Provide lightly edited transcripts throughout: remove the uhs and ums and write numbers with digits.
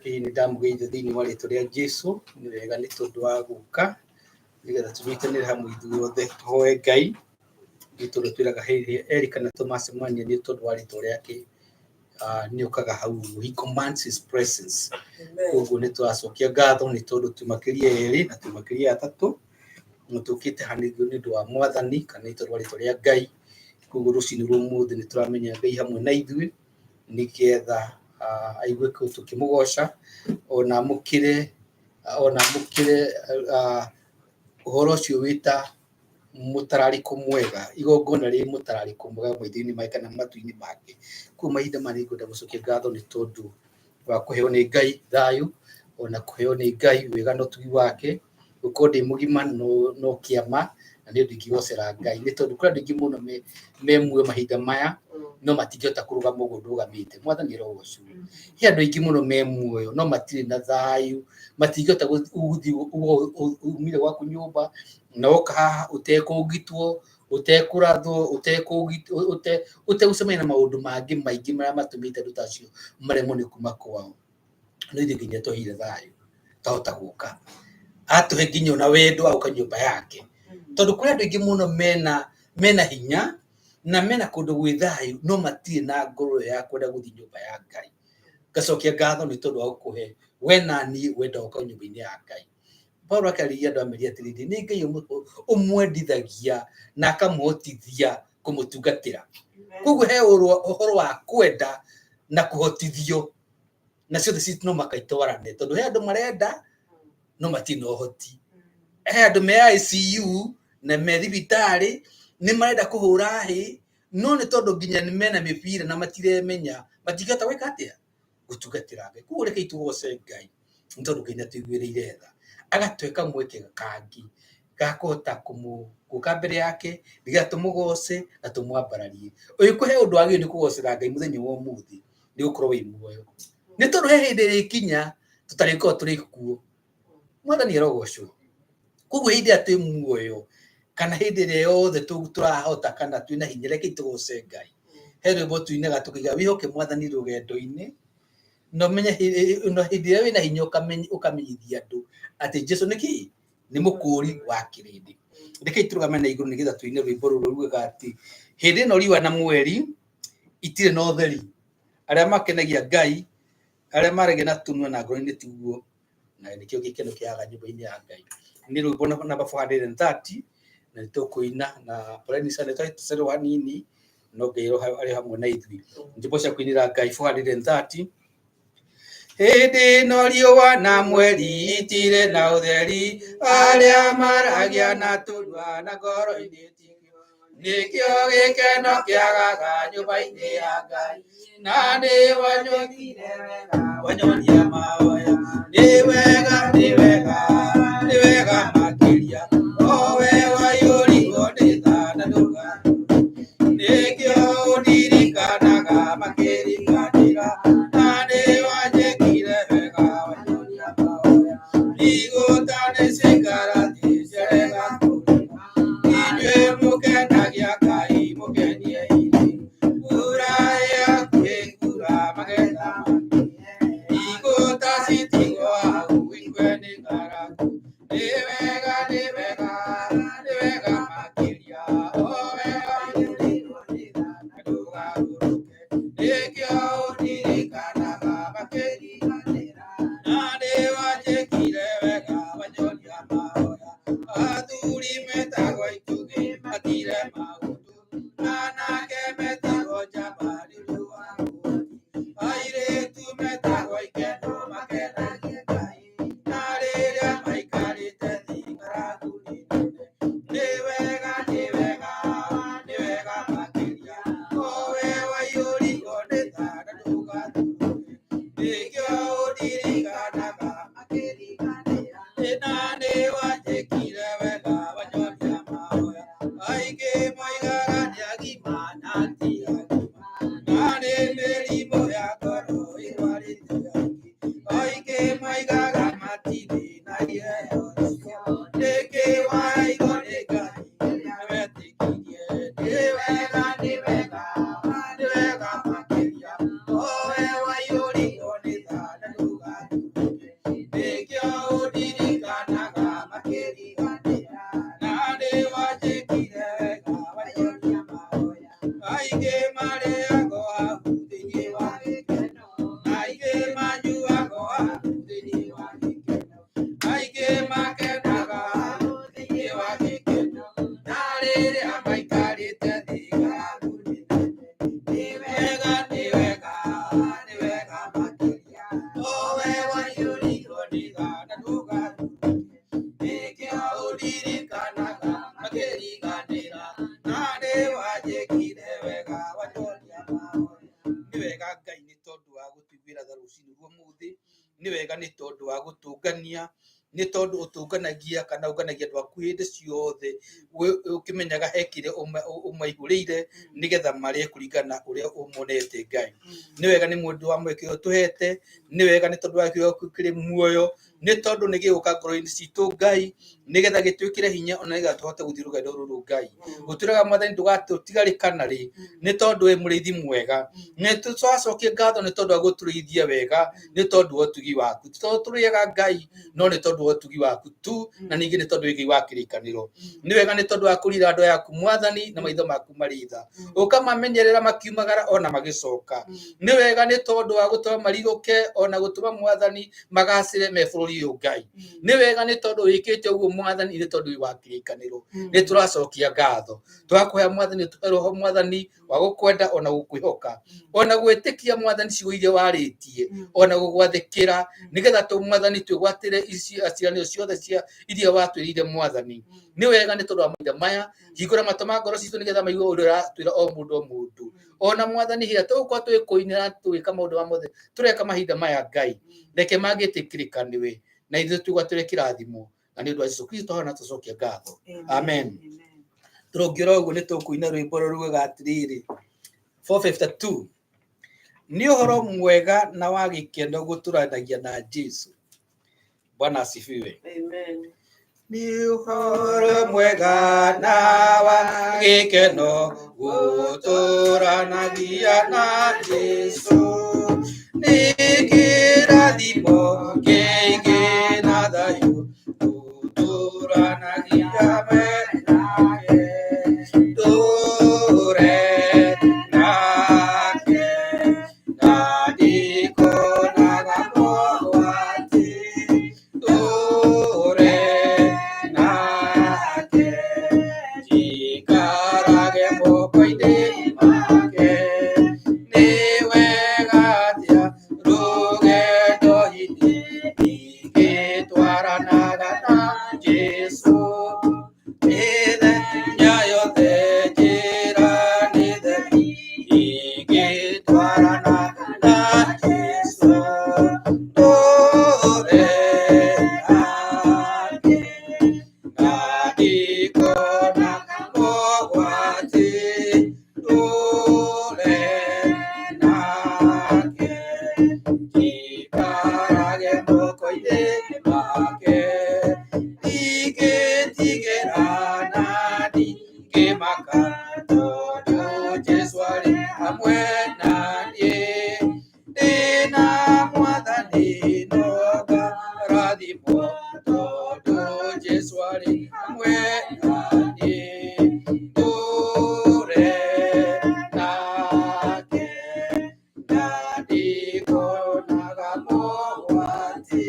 Ni ndamugeithe thiini wa ritwa ria Jesu ni wega ni tondu wa guka nigetha tunyitanire hamwe ithuothe hoe Ngai ni tondu twiraga Eric na Thomas Mwanya ni tondu wa ritwa riake ni ukaga hau, he commands his presence. Koguo ni twacokia ngatho ni tondu tumakiria eri na tumakiria atatu mutukite hanithio ni ndu wa Mwathani kana ni tondu wa ritwa ria Ngai. Koguo rucini rumuthi ni turamenya Ngai hamwe na ithui nigetha aigue ko tukimugoca ona mukire uhoro ucio wita mutarariko mwega igongona ri mutarariko mwega maithini make kana matuini make ku mahinda mari ngunda gucokia ngatho ni tondu wa kuheo ni Ngai thayu ona kuheo ni Ngai wega no tugi wake ukondi mugima no kiama na ni ndingigocera Ngai ni tondu kura ndingi muno memwe mahinda maya no matingihota kuruga mugundu ugamite Mwathani rogocu he andu aingi muno memuoyo no matire na thayu matingihota guthi umire gwaku nyumba na ukaha utekugitwo utekurathwo utegucemania na maundu mangi maingi maria matumite ndu tacio maremwo ni kuma kwao no ithuĩ nginya tuhire thayu tahota guka atuhe nginya ona wendo auka nyumba yake tondu kuri andu aingi muno mena hinya na mena kundu gwi thayu no matire na ngoro ya kwenda guthi nyumba ya Ngai. Ngacokia ngatho ni tondu wa gukuhe we nani wenda uka nyumba-ini ya Ngai. Paulo akariria andu ameria atiriri ni Ngai umwendithagia na akamuhotithia kumutungatira. Koguo he uhoro wa kwenda na kuhotithio na ciothe citu no makaitwarane tondu he andu marenda no matire na uhoti. He andu me ICU na me thibitari ni marenda kuhura hi no ni tondu nginya ni mena mipira na matiremenya matingihota gwika atia gutungatira Ngai. Koguo reke tugoce Ngai ni tondu nginya tuiguireire tha agatweka mweke kangi gakuhota guka mbere yake nigetha tumugoce na tumwambararie uyu kuhe undu wagire ni kugocera Ngai muthenya wa umuthi ni gukorwo wi muoyo ni tondu he hindi rikinya tutariko turi kuo Mwathani arogocwo. Koguo hindi ati muoyo kana hindi ria yothe turahota kana twina hinya reke tugoce Ngai. He rwimbo tuinaga tukiga wihoke Mwathani rugendo-ini no menye no hindi ria wina hinya ukamenyithia andu ati Jesu niki ni mukuri wa kirindi. Reke turugame na iguru nigetha tuine rwimbo ruru rugaga ati hindi no riwa na mweri itire no theri aria makenagia Ngai aria marege na tunwa na ngoro-ini tiguo na nikio gikeno kiaga nyumba-ini ya Ngai. Ni rwimbo namba 430 na nitukuina na poleni sana twaitũcerwo hanini no Ngai ari hamwe na ithui njimbo cia kuinira Ngai 430. Hindi no riũa na mweri itire na utheri aria maragia na tũnua na ngoro-ini tigio nikio gikeno kiagaga nyumba-ini ya Ngai na ni wanyonire wega wanyonia maoya ni wega makiria o we wayũrigwo nĩ tha na ndũga nĩkĩo ũndirikanaga makĩriganĩra na nĩ wanjĩkire wega wanyonia maoya igũta nĩ cikarati ciarega kũrĩra inyuĩ mũkenagia Ngai mũkenie irĩ mbura yakuhĩ kura magetha igũta citigwo hau ikwe nĩ ng'aragu ni wega makiria o wega yũrigwo nĩ tha na ndũgarũrũke nĩkĩo ũndirikanaga makĩriganĩra na nĩ wanjĩkire wega wanyonia maoya athuri metagwo itugĩ matire maũndũ anake metagwo njamba nĩ ũndũ wa ũhoti airĩtu metagwo ikeno makenagie Ngai na rĩrĩa maikarĩte thĩ ng'aragu-inĩ nĩ wega makĩria o we waiyũrigwo nĩ tha na ndũgathurũke nĩkĩo ũndirikanaga makĩriganĩra na nĩ wanjĩkire wega wanyonia maoya aingĩ moigaga nĩ agima na ti agima na nĩ mĩrimũ ya ngoro ĩrwarĩte aingĩ moigaga matirĩ na iheo cio nĩkĩ waigwo nĩ Ngai rĩrĩa wetĩkirie nĩ wega makĩria o we waiyũrigwo nĩ tha na ndũgathurũke nĩ wega nĩ tondũ wa gũtũngania, nĩ tondũ ũtũnganagia kana ũnganagia andũ aku hĩndĩ ciothe ũkĩmenyaga he kĩrĩa ũmaihũrĩire nĩgetha marĩe kũringana ũrĩa ũmonete Ngai. Nĩ wega nĩ mũndũ wa mweke ũtũhete, nĩ wega nĩ tondũ wa kĩo kĩrĩ muoyo, nĩ tondũ nĩ gĩgũka ngoro-inĩ citũ Ngai nĩgetha gĩtwĩkĩre hinya ona nĩgetha tũhote gũthiĩ rũgendo rũrũ Ngai. Gũtwĩraga Mwathani ndũgatũtigarĩkana rĩ, nĩ tondũ wĩ mũrĩithi mwega. Nĩ tũcokie ngatho nĩ tondũ wa gũtũrĩithia wega, nĩ tondũ wa ũtugi waku. Ti tondũ tũrĩaga Ngai, no nĩ tondũ wa ũtugi waku tu, na ningĩ nĩ tondũ wĩgiĩ wa kĩrĩkanĩro. Nĩ wega nĩ tondũ wa kũrira andũ yaku Mwathani na maitho maku marĩ tha, ũkamamenyerera makiumagara ona magĩcoka. Nĩ wega nĩ tondũ wa gũtũma marirũke ona gũtũma Mwathani magacĩre me bũrũri ũyũ Ngai. Nĩ wega nĩ tondũ wĩkĩte ũguo Mwathani, nĩ tondũ wĩ wa kĩrĩkanĩro. Nĩ tũracokia ngatho, tũgakũhe Mwathani, tũhe Roho Mwathani wa gũkwenda ona gũkwĩhoka, ona gwĩtĩkia Mwathani ciugo iria warĩtie, ona gũgwathĩkĩra nĩgetha Mwathani twĩgwatĩre ciĩranĩro ciothe cia iria watwĩrĩire Mwathani. Nĩ wega nĩ tondũ wa mahinda maya, hingũra matũ ma ngoro citũ nĩgetha maigue ũrĩa ũratwĩra o mũndũ o mũndũ. Ona Mwathani hĩndĩ ĩrĩa tũgũkorwo tũgĩkũinĩra tũgĩka maũndũ mothe tũreka mahinda maya Ngai, reke mangĩtĩkĩrĩka nĩwe, na ithuĩ twĩgwatĩre kĩrathimo, na nĩ ũndũ wa Jesũ Kristo na tũcokia ngatho. Amen. Tũrũngĩra ũguo nĩ tũkũina rwĩmbo rũrugaga atĩrĩrĩ, 452, nĩ ũhoro mwega na wa gĩkeno gũtũranagia na Jesũ. Bwana asifiwe. Amen. Nĩ ũhoro mwega na wa gĩkeno gũtũranagia na Jesũ. Nĩ kĩrathimo kĩingĩ na thayũ gũtũranagia nake, tũre nake na ndikonaga mogwati, tũre nake njikarage moko-inĩ make. Nĩ wega atĩa rũgendo-inĩ ingĩtwaranaga na Jesũ, mĩthenya yothe njĩra nĩ theru ingĩtwaranaga na Jesũ, tũre nake na ndikonaga mogwati, tũre nake njikarage moko-inĩ make. Ingĩtigĩra na ndingĩmaka tondũ Jesũ arĩ hamwe na niĩ, ndĩna Mwathani no ngarathimwo tondũ Jesũ arĩ hamwe na niĩ, tũre nake na ndikonaga mogwati,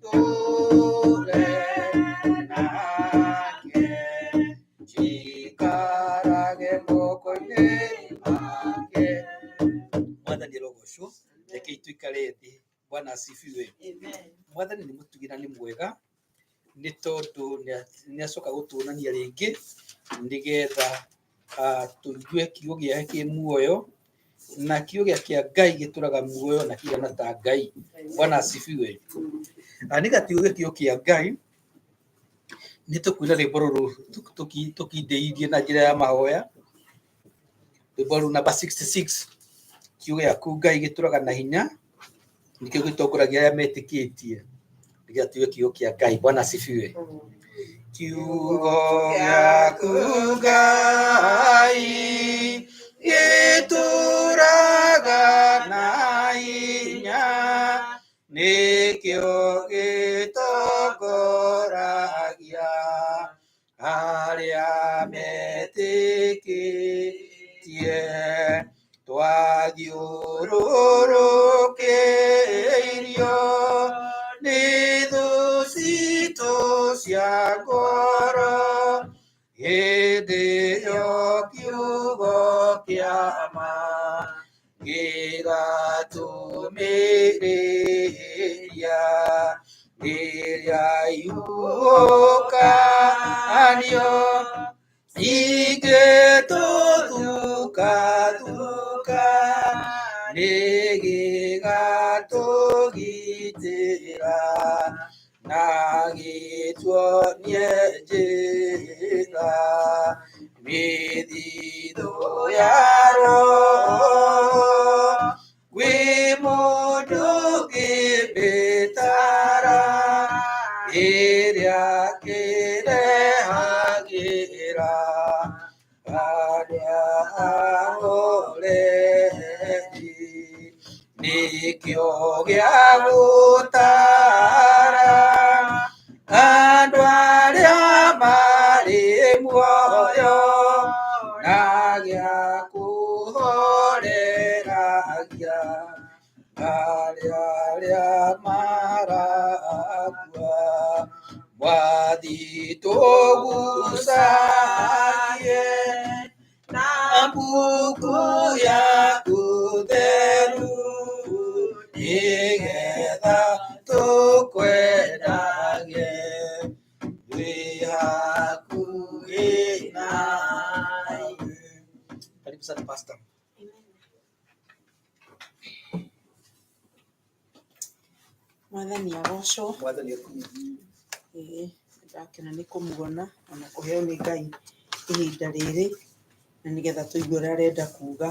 tũre nake njikarage moko-inĩ make. Mwathani arogocwo, reke tũikare thĩ. Bwana asifiwe. Mwathani nĩ mũtugi na nĩ mwega, nĩ tondũ nĩ acoka gũtuonania rĩngĩ nĩgetha tũigue kiugo gĩake kĩ muoyo, na kiugo gĩa Ngai gĩtũraga muoyo na kĩigana ta Ngai. Bwana asifiwe. Nĩgetha tuigue kiugo kĩa Ngai, nĩ tũkuina rwĩmbo rũrũ tũkindĩirie na njĩra ya mahoya. Rwĩmbo rũu namba 66, kiugo gĩaku Ngai gĩtũraga na hinya, nĩkĩo gĩtongoragia arĩa metĩkĩtie. Nĩgetha tuigue kiugo kĩa Ngai. Bwana asifiwe. Kiugo gĩaku Ngai gĩtũraga na hinya, nĩkĩo gĩtongoragia arĩa metĩkĩtie. Twathiũrũrũkĩirio nĩ thũ citũ cia ngoro, hĩndĩ ĩyo kiugo kĩa ma gĩgatũmĩrĩria, rĩrĩa ihuhũkanio ingĩtũthukathuka, nĩ gĩgatũgia gitĩra na gĩtuo nĩenjĩra mĩthithũ ya roho gwĩ mũndũ ngĩmbĩtara ĩrĩa kĩrehagĩra arĩa ahoreri nĩkĩo gĩa gũtara andũ arĩa marĩ muoyo na gĩa kũhoreragia arĩa marakua mwathi tũgucagie na mbuku yaku theru nĩgetha tũkwendage twĩ hakuhĩ nawe. Karibu sana Pastor. Mwathani agocwo. Mwathani akume. Ndakena nĩ kũmuona ona kũheo nĩ Ngai ihinda rĩrĩ na nĩgetha tũigue ũrĩa arenda kuga.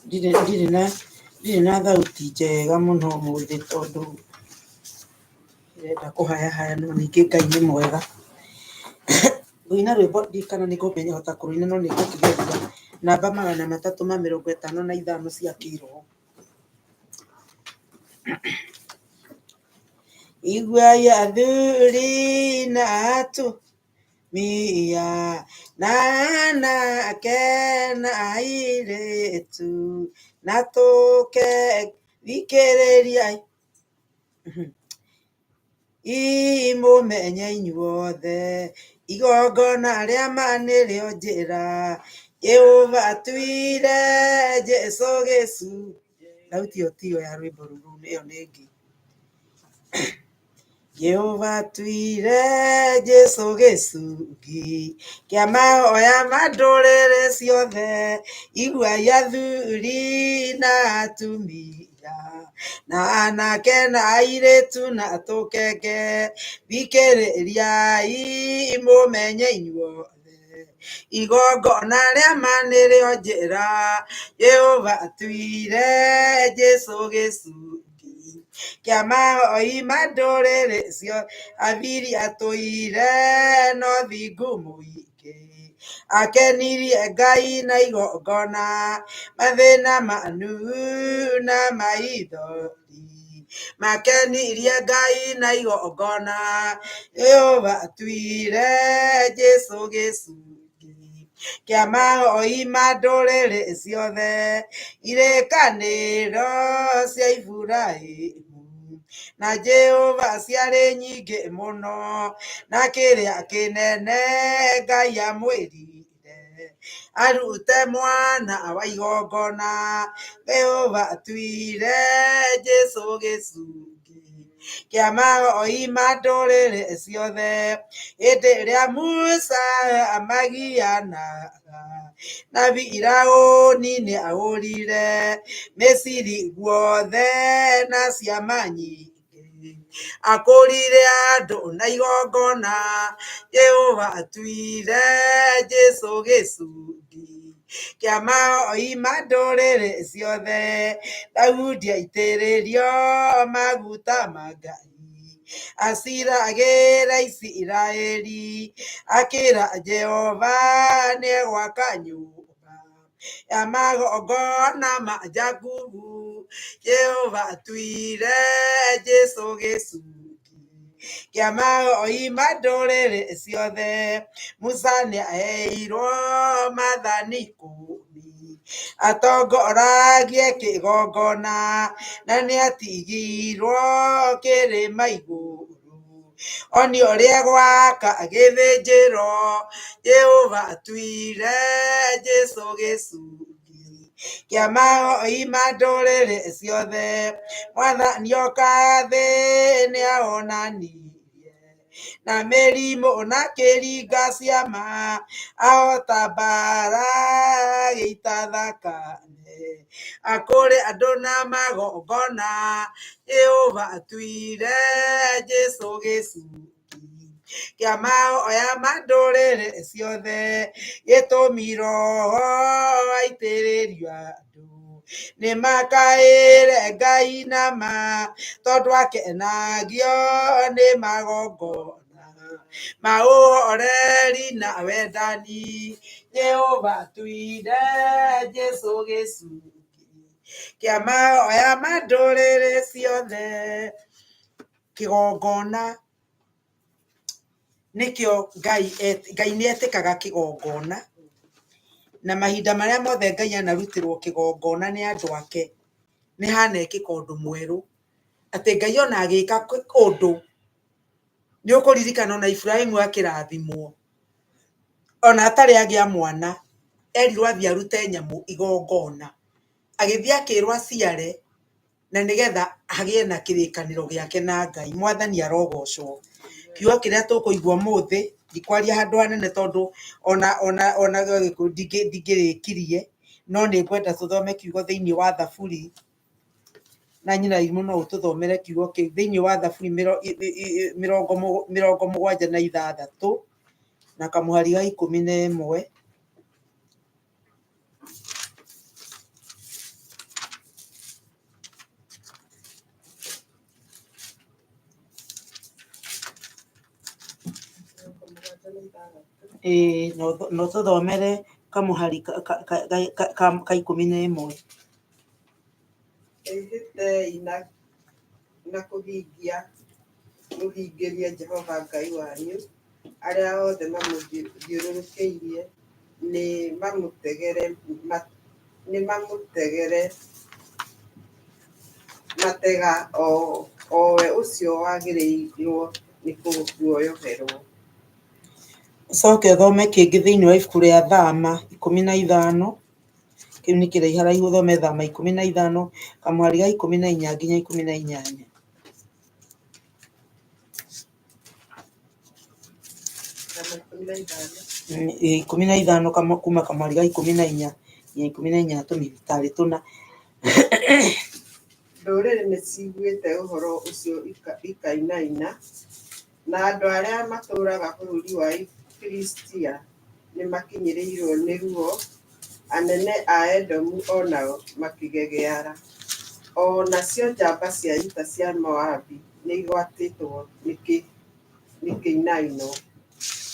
Ndirĩ na thauti njega mũno ũmũthĩ tondũ ndĩrenda kũhayahaya no ningĩ Ngai nĩ mwega. Ngũina rwĩmbo ndikana nĩ ngũhota kũrũina no nĩ ngũkĩgeria namba 355 cia kĩroho. Iguai athuri na atumia na anake na airĩtu na tũkethikĩrĩriai imũmenye inyuothe igongona rĩa ma nĩrĩo njĩra Jehova atuire Jesu Gĩcu. Thauti ĩyo tiyo ya rwĩmbo rũrũ ĩyo nĩ ĩngĩ. Jehova atuire Jesu Gĩcungi kĩa mahoya ma ndũrĩrĩ ciothe iguai athuri na atumia na anake na airĩtu na tũkenge thikĩrĩriai mũmenye inyuothe igongona rĩa ma nĩrĩo njĩra Jehova atuire Jesu Gĩcungi kĩa mahoi ma ndũrĩrĩ ciothe athiri atũire no thingu mũingĩ akenirie Ngai na igongona mathĩna manu na maithori makenirie Ngai na igongona Jehova atuire Jesu Gĩcungi kĩa mahoi ma ndũrĩrĩ ciothe irĩkanĩro cia Iburahĩmu na Jehova ciarĩ nyingĩ mũno na kĩrĩa kĩnene Ngai amwĩrire arute mwana wa igongona Jehova atuire Jesu Gĩcungi kĩa mahoi ma ndũrĩrĩ ciothe hĩndĩ ĩrĩa Musa magianaga na Firaũni nĩ ahũrire Misiri guothe na ciama nyingĩ akũrire andũ na igongona Jehova atuire Jesu Gĩcungi kĩa mahoi ma ndũrĩrĩ ciothe Daudi aitĩrĩrio maguta ma Ngai aciragĩra Isiraeli akĩra Jehova nĩegwaka nyũmba ya magongona ma Jakubu Jehova atuire Jesu Gĩcungi kĩa mahoi ma ndũrĩrĩ ciothe Musa nĩ aheirwo maathani 10 atongoragie kĩgongona na nĩ atigirwo kĩrĩma igũrũ oni ũrĩa gwaka gĩthĩnjĩro Jehova atuire Jesu Gĩcungi kĩa mahoi ma ndũrĩrĩ ciothe mwathani oka thĩ nĩ ahonanirie na mĩrimũ na kĩringa ciama ahota mbara ita thakame akũrĩ andũ na magongona Jehova atuire Jesu gĩcuki kĩa mahoya ma ndũrĩrĩ ciothe gĩtũmi Roho aitĩrĩrio andũ nĩ makaĩre Ngai nama tondũ akenagio nĩ magongona ma ũhoreri na wendani Jehova atuire Jesu gĩcuki kĩa mahoya ma ndũrĩrĩ ciothe. Kĩgongona nĩkĩo Ngai nĩetĩkaga kĩgongona na mahinda marĩa mothe Ngai anarutĩrwo kĩgongona nĩ andũ ake nĩ hanekĩka ũndũ mwerũ atĩ Ngai ona agĩka ũndũ nĩ ũkũririkana ona Iburahĩmu akĩrathimwo ona atarĩ agĩa mwana erirwo athiĩ arute nyamũ igongona agĩthiĩ akĩrwo aciare na nĩgetha hagĩe na kĩrĩkanĩro gĩake na Ngai. Mwathani arogocwo. Kiugo kĩrĩa tũkũigua ũmũthĩ ndikwaria handũ hanene tondũ ona ndingĩrĩkirie no nĩ ngwenda tũthome kiugo thĩinĩ wa Thaburi na nyina Irimũ no ũtũthomere kiugo kĩu thĩinĩ wa Thaburi 76 na kamũhari ga 11. No tũthomere kamũhari ka 11. Ehĩtei na mũhingĩrie Jehova Ngai wanyu arĩa othe mamũthiũrũrũkĩirie nĩ mamũtegere matega o we ũcio wagĩrĩirwo nĩ kuoyoherwo. Coke ũthome kĩngĩ thĩinĩ wa ibuku rĩa Thama 15. Kĩu nĩ kĩraihu haraihu ũthome Thama 15 kamũhari ga 14 nginya 18. 15 kuma kamũhari ga 14 nginya 18 tũmĩthitari tũna. Ndũrĩrĩ nĩ ciguĩte ũhoro ũcio ikainaina na andũ arĩa matũũraga bũrũri wa Filistia nĩ makinyĩrĩirwo nĩ ruo, anene a Edomu onao makĩgegeara, o nacio njamba cia ita cia Moabi nĩ igwatĩtwo nĩ kĩinaino.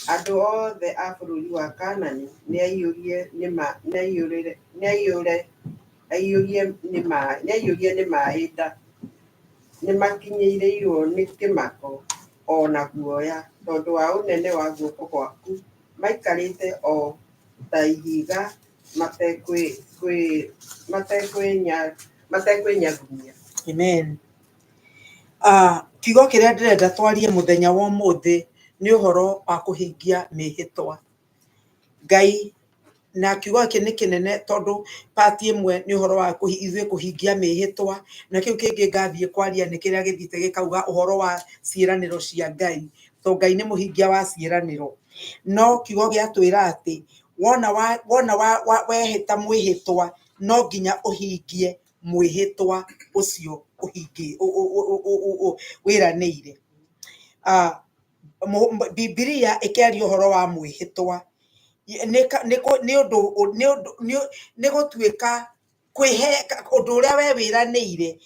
Andũ othe a bũrũri wa Kaanani nĩaiyũrie nĩ maaĩ nda, nĩ makinyĩrĩirwo nĩ kĩmako o na guoya tondũ wa ũnene wa guoko gwaku, maikarĩte o ta ihiga matekwĩnyagumia. Amen. Kiugo kĩrĩa ndĩrenda twarie mũthenya wa ũmũthĩ nĩ ũhoro wa kũhingia mĩĩhĩtwa. Ngai na kiugo gĩkĩ nĩ kĩnene tondũ pati ĩmwe nĩ ũhoro wa ithuĩ kũhingia mĩĩhĩtwa na kĩu kĩngĩ ngathiĩ kwaria nĩ kĩrĩa gĩthiĩte gĩkauga ũhoro wa ciĩranĩro cia Ngai tondũ Ngai nĩ mũhingia wa ciĩranĩro. No kiugo gĩatwĩra atĩ wona wehĩta mwĩhĩtwa no nginya ũhingie mwĩhĩtwa ũcio wĩranĩire. Bibilia ĩkĩaria ũhoro wa mwĩhĩtwa nĩ gũtuĩka kwĩhe ũndũ ũrĩa we wĩranĩire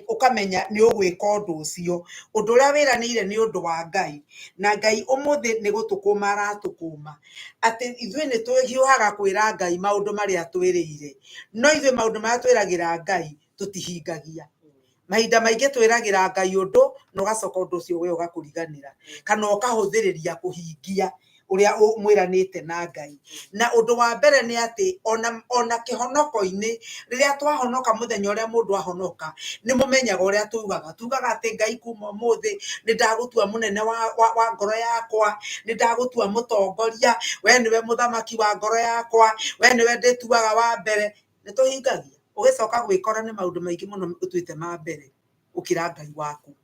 ũkamenya nĩ ũgwĩka ũndũ ũcio. Ũndũ ũrĩa wĩranĩire nĩ ũndũ wa Ngai na Ngai ũmũthĩ nĩ gũtũkũma aratũkũma atĩ ithuĩ nĩ twĩhiũhaga kwĩra Ngai maũndũ marĩa twĩrĩire, no ithuĩ maũndũ marĩa twĩragĩra Ngai tũtihingagia. Mahinda maingĩ twĩragĩra Ngai ũndũ na ũgacoka ũndũ ũcio we ũgakũriganĩra kana ũkahũthĩrĩria kũhingia ũrĩa mwĩranĩte na Ngai. Na ũndũ wa mbere nĩ atĩ ona kĩhonoko-inĩ rĩrĩa twahonoka mũthenya ũrĩa mũndũ ahonoka nĩ mũmenyaga ũrĩa tugaga atĩ Ngai kuma ũmũthĩ nĩ ndagũtua mũnene wa ngoro yakwa, nĩ ndagũtua mũtongoria, we nĩwe mũthamaki wa ngoro yakwa, we nĩwe ndĩtuaga wa mbere. Nĩ tũhingagia ũgĩcoka gwĩkora nĩ maũndũ maingĩ mũno ũtuĩte ma mbere gũkĩra Ngai waku,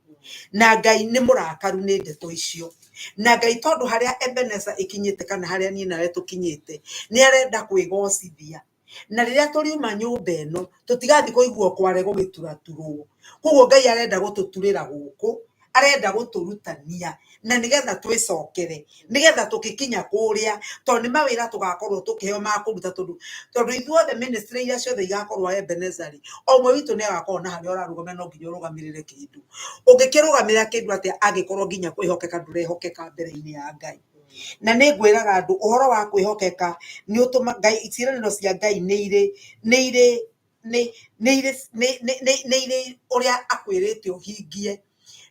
na Ngai nĩ mũrakaru nĩ ndeto icio. na Ngai tondu haria Ebenezer ikinyite kana haria ni nawe tukinyite ni arenda kwigocithia na riria turiuma nyumba eno tutigathi kuigua kware gugituraturwo koguo Ngai arenda gututurira guku arenda guturutania na nigetha twicokere nigetha tukikinya kuria tondu ni mawira tugakorwo tukiheo ma kuruta tondu ithuothe ministry iria ciothe igakorwo Ebenezer omwe witu ni agakorwo na haria urarugamira no nginya urugamirire kindu ungikirugamira kindu atia agikorwo nginya kwihokeka ndurehokeka mbere-ini ya Ngai na nĩ ngwĩraga andũ ũhoro wa kwĩhokeka nĩ ũtũma Ngai ciĩranĩro cia Ngai nĩ irĩ ũrĩa akwĩrĩte ũhingie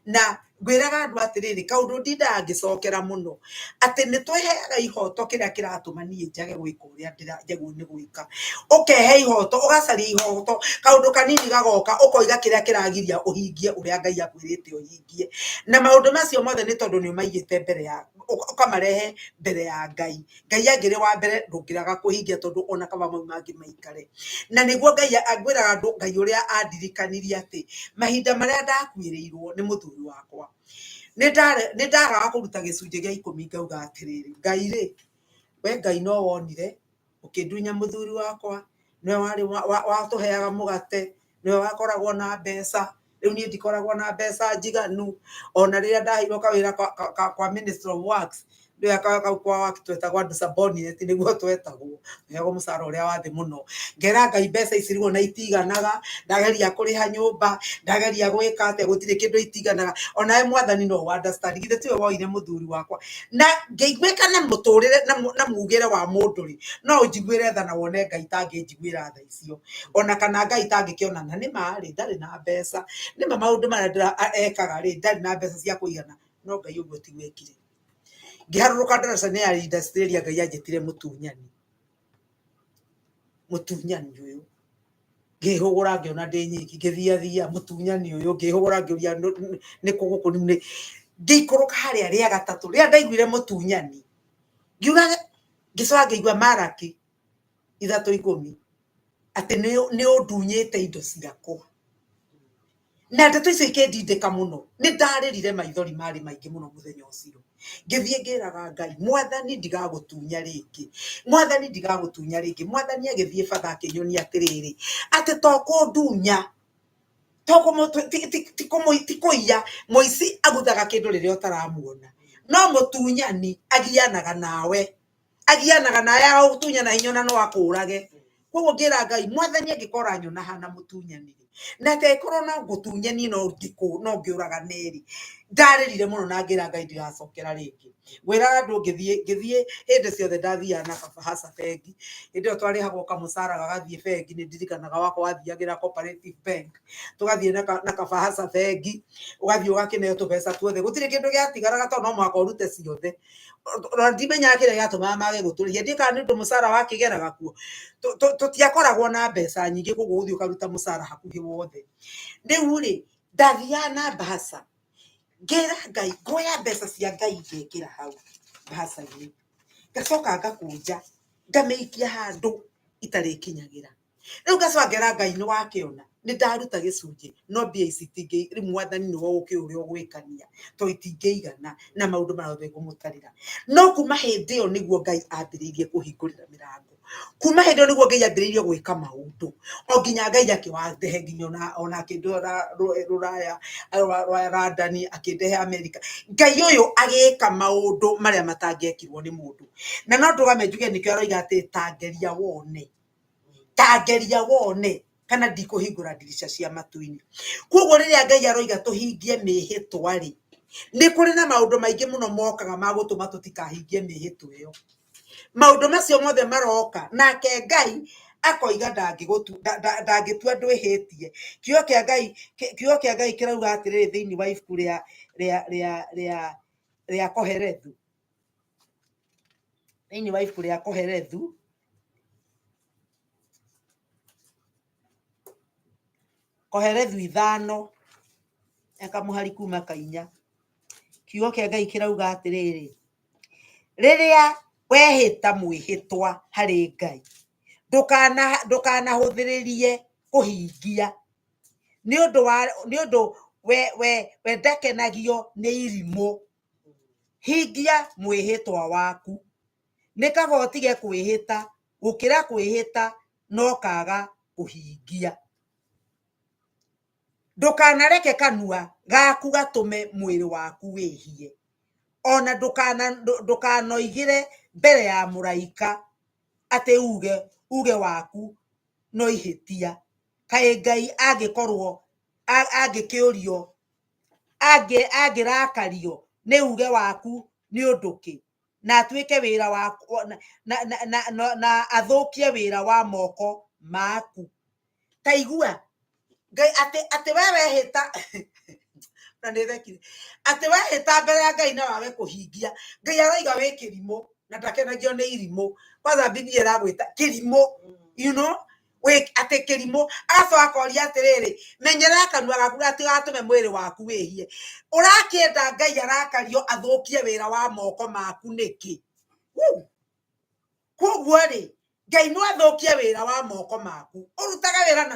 na ngwĩraga andũ atĩrĩrĩ kaũndũ ndindaga ngĩcokera mũno atĩ nĩ twĩheaga ihoto kĩrĩa kĩratũma niĩ njage gwĩka ũrĩa njagĩrĩirwo nĩ gwĩka ũkehe ihoto ũgacaria ihoto kaũndũ kanini gagoka ũkoiga kĩrĩa kĩragiria ũhingie ũrĩa Ngai akwĩrĩte ũhingie na maũndũ macio mothe nĩ tondũ nĩ ũmaigĩte mbere ya ukamarehe mbere ya Ngai angĩrĩ wa mbere ndũngĩraga kũhingia tondũ ona kaba mau mangĩ maikare na nĩguo Ngai angwĩraga andũ Ngai ũrĩa andirikanirie atĩ mahinda marĩa ndakuĩrĩirwo nĩ mũthuri wakwa nĩ ndagaga kũruta gĩcunjĩ gĩa 10 ngauga atĩrĩrĩ Ngai rĩ we Ngai no wonire ũkĩndunya mũthuri wakwa nĩwe warĩ watũheaga mũgate nĩwe wakoragwo na mbeca rĩu niĩ ndikoragwo na mbeca njiganu ona rĩrĩa ndaheirwo kawĩra kwa Ministry of Works nĩwe kwa work twetagwo andũ subordinate nĩguo twetagwo heagwo mũcara ũrĩa wa thĩ mũno ngera Ngai mbeca ici rĩu na itiganaga ndageria kũrĩha nyũmba ndageria gwĩka atĩ gũtirĩ kĩndũ itiganaga ona mwathani no understand githĩ tiwe woire mũthuri wakwa na ngĩiguĩka na mũtũrĩre na mugĩre wa mũndũ rĩ no njiguĩre tha na wone Ngai tangĩnjiguĩra tha icio ona kana Ngai tangĩkĩona na nĩ marĩ ndarĩ na mbeca nĩma maũndũ marĩa ekaga rĩ ndarĩ na mbeca cia kũigana no Ngai ũguo ti gwekire ngĩharũrũka ndaraca nĩ ya industry Ngai anjĩtire mũtunyani ũyũ ngĩhũgũra ngĩona ndĩ nyiki ngĩthiathia mũtunyani ũyũ ngĩhũgũra ngĩũria nĩ kũgũkũ nĩ ngĩikũrũka harĩa rĩa gatatũ rĩrĩa ndaiguire mũtunyani ngiuga ngĩcoka ngĩigua Maraki 3:10 atĩ nĩ ũndunyĩte indo ciakwa na ndeto icio ikĩndindĩka mũno nĩ ndarĩrire maithori marĩ maingĩ mũno mũthenya ũcio ngĩthiĩ ngĩraga Ngai mwathani ndigagũtunya rĩngĩ mwathani agĩthiĩ batha akĩnyonia atĩrĩrĩ atĩ to kũndunya ti kũiya mũici aguthaga kĩndũ rĩrĩa ũtaramuona no mũtunyani agianaga nawe agũtunyana hinya no akũrage koguo ngĩra Ngai mwathani angĩkorwo nyona hana mũtunyani na tekorwo no gũtunyani no ngĩũraga neri ndarĩrire mũno na ngĩra Ngai ndigacokera rĩngĩ ngwĩraga andũ ngĩthiĩ hĩndĩ ciothe ndathiaga na kabahasha bengi hĩndĩ ĩyo twarĩhagwo kamũcara gagathiĩ bengi nĩ ndirikanaga wakwa wathiagĩra Cooperative Bank tũgathiĩ na kabahasha bengi ũgathiĩ ũgakĩneo tũbeca tuothe gũtirĩ kĩndũ gĩatigaraga tondũ no mũhaka ũrute ciothe ndimenyaga kĩrĩa gĩatũmaga mage gũtũrĩhia ndika nĩ ũndũ mũcara wakĩgeraga kuo tũtiakoragwo na mbeca nyingĩ koguo gũthiĩ ũkaruta mũcara hakuhĩ wothe rĩu rĩ ndathiaga na bahasha ngera Ngai ngoya mbeca cia Ngai ngekĩra hau bahasha-inĩ ngacoka ngakũnja ngamĩikia handũ itarĩ kinyagĩra rĩu ngacoka ngera Ngai nĩ wakĩona nĩ ndaruta gĩcunjĩ no mbia ici rĩu mwathani nĩwe ũkĩũrĩa ũgwĩkania to itingĩigana na maũndũ marĩa ngũmũtarĩra no kuma hĩndĩ ĩyo nĩguo Ngai ambĩrĩirie kũhingũrĩra mĩrango kuma hĩndĩ ĩyo nĩguo Ngai ambĩrĩirie gwĩka maũndũ o nginya Ngai akĩwandehe nginya ona akĩndwara rũraya rwa London akĩndehe Amerika Ngai ũyũ agĩka maũndũ marĩa matangĩekirwo nĩ mũndũ na no ndũgame njuge nĩkĩo aroiga atĩ tangeria wone kana ndikũhingũra ndirica cia matu-inĩ koguo rĩrĩa Ngai aroiga tũhingie mĩhĩtwa rĩ nĩ kũrĩ na maũndũ maingĩ mũno mokaga ma gũtũma tũtikahingie mĩhĩtwa ĩyo maũndũ macio mothe maroka nake Ngai akoiga ndangĩtua ndwĩhĩtie kiugo kĩa Ngai kĩrauga atĩrĩrĩ thĩinĩ wa ibuku rĩa Koherethu thĩinĩ wa ibuku rĩa Koherethu Koherethu 5 akamũhari kuma 4 kiugo kĩa Ngai kĩrauga atĩrĩrĩ rĩrĩa wehĩta mwĩhĩtwa harĩ Ngai ndũkanahũthĩrĩrie kũhingia nĩ ũndũ we ndakenagio nĩ irimũ hingia mwihitwa waku nĩ kaba ũtige kwĩhĩta gũkĩra kwĩhĩta no kaga kũhingia. Ndũkanareke kanua gaku gatũme mwĩrĩ waku wĩhie, ona ndũkanoigĩre mbere ya mũraika atĩ uge waku no ihĩtia. Kaĩ Ngai angĩkorwo angĩkĩũrio angĩrakario nĩ uge waku nĩ ũndũ kĩ, na atuĩke wĩra waku na athũkie wĩra wa moko maku. Ta igua Ngai atĩ we wehĩta na nĩthekire atĩ wehĩta mbere ya Ngai na wage kũhingia. Ngai aroiga wĩ kĩrimũ na ndakenagio nĩ irimũ. Kwanza Biblia ĩragwĩta kĩrimũ, you know, atĩ kĩrimũ. Agacoka akoria atĩrĩrĩ, menyerera kanua gaku gatigatũme mwĩrĩ waku wĩhie. Ũrakĩenda Ngai arakario athũkie wĩra wa moko maku nĩkĩ? Koguo rĩ, Ngai no athũkie wĩra wa moko maku. Ũrutaga wĩra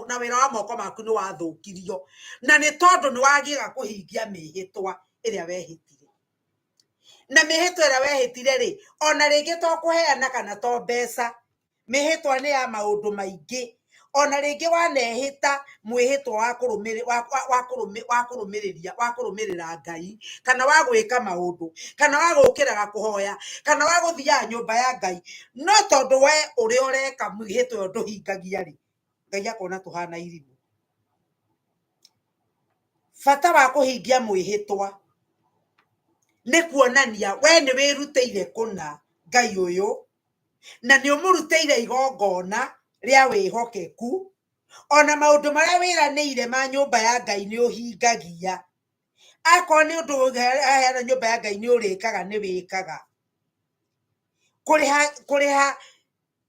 na wĩra wa moko maku nĩ wathũkirio, na nĩ tondũ nĩ wagĩra kũhingia mĩhĩtwa ĩrĩa wehĩtire. Na mĩhĩtwa ĩrĩa wehĩtire rĩ, ona rĩngĩ to kũheana kana to mbeca. Mĩhĩtwa nĩ ya maũndũ maingĩ. Ona rĩngĩ wanehĩta mwĩhĩtwa wa kũrũmĩrĩra Ngai, kana wa gwĩka maũndũ, kana wa gũkĩraga kũhoya, kana wa gũthiaga nyũmba ya Ngai, no tondũ we ũrĩa ũreka mwĩhĩtwa ũyũ ndũhingagia rĩ, Ngai akona tũhana irimũ. Bata wa kũhingia mwĩhĩtwa nĩ kuonania we nĩ wĩrutĩire kũna Ngai ũyũ, na nĩ ũmũrutĩire igongona rĩa wĩhokeku, ona maũndũ marĩa wĩranĩire ma nyũmba ya Ngai nĩ ũhingagia. Akorwo nĩ ũndũ ũheana nyũmba ya Ngai nĩ ũrĩkaga nĩ wĩkaga. Kũrĩha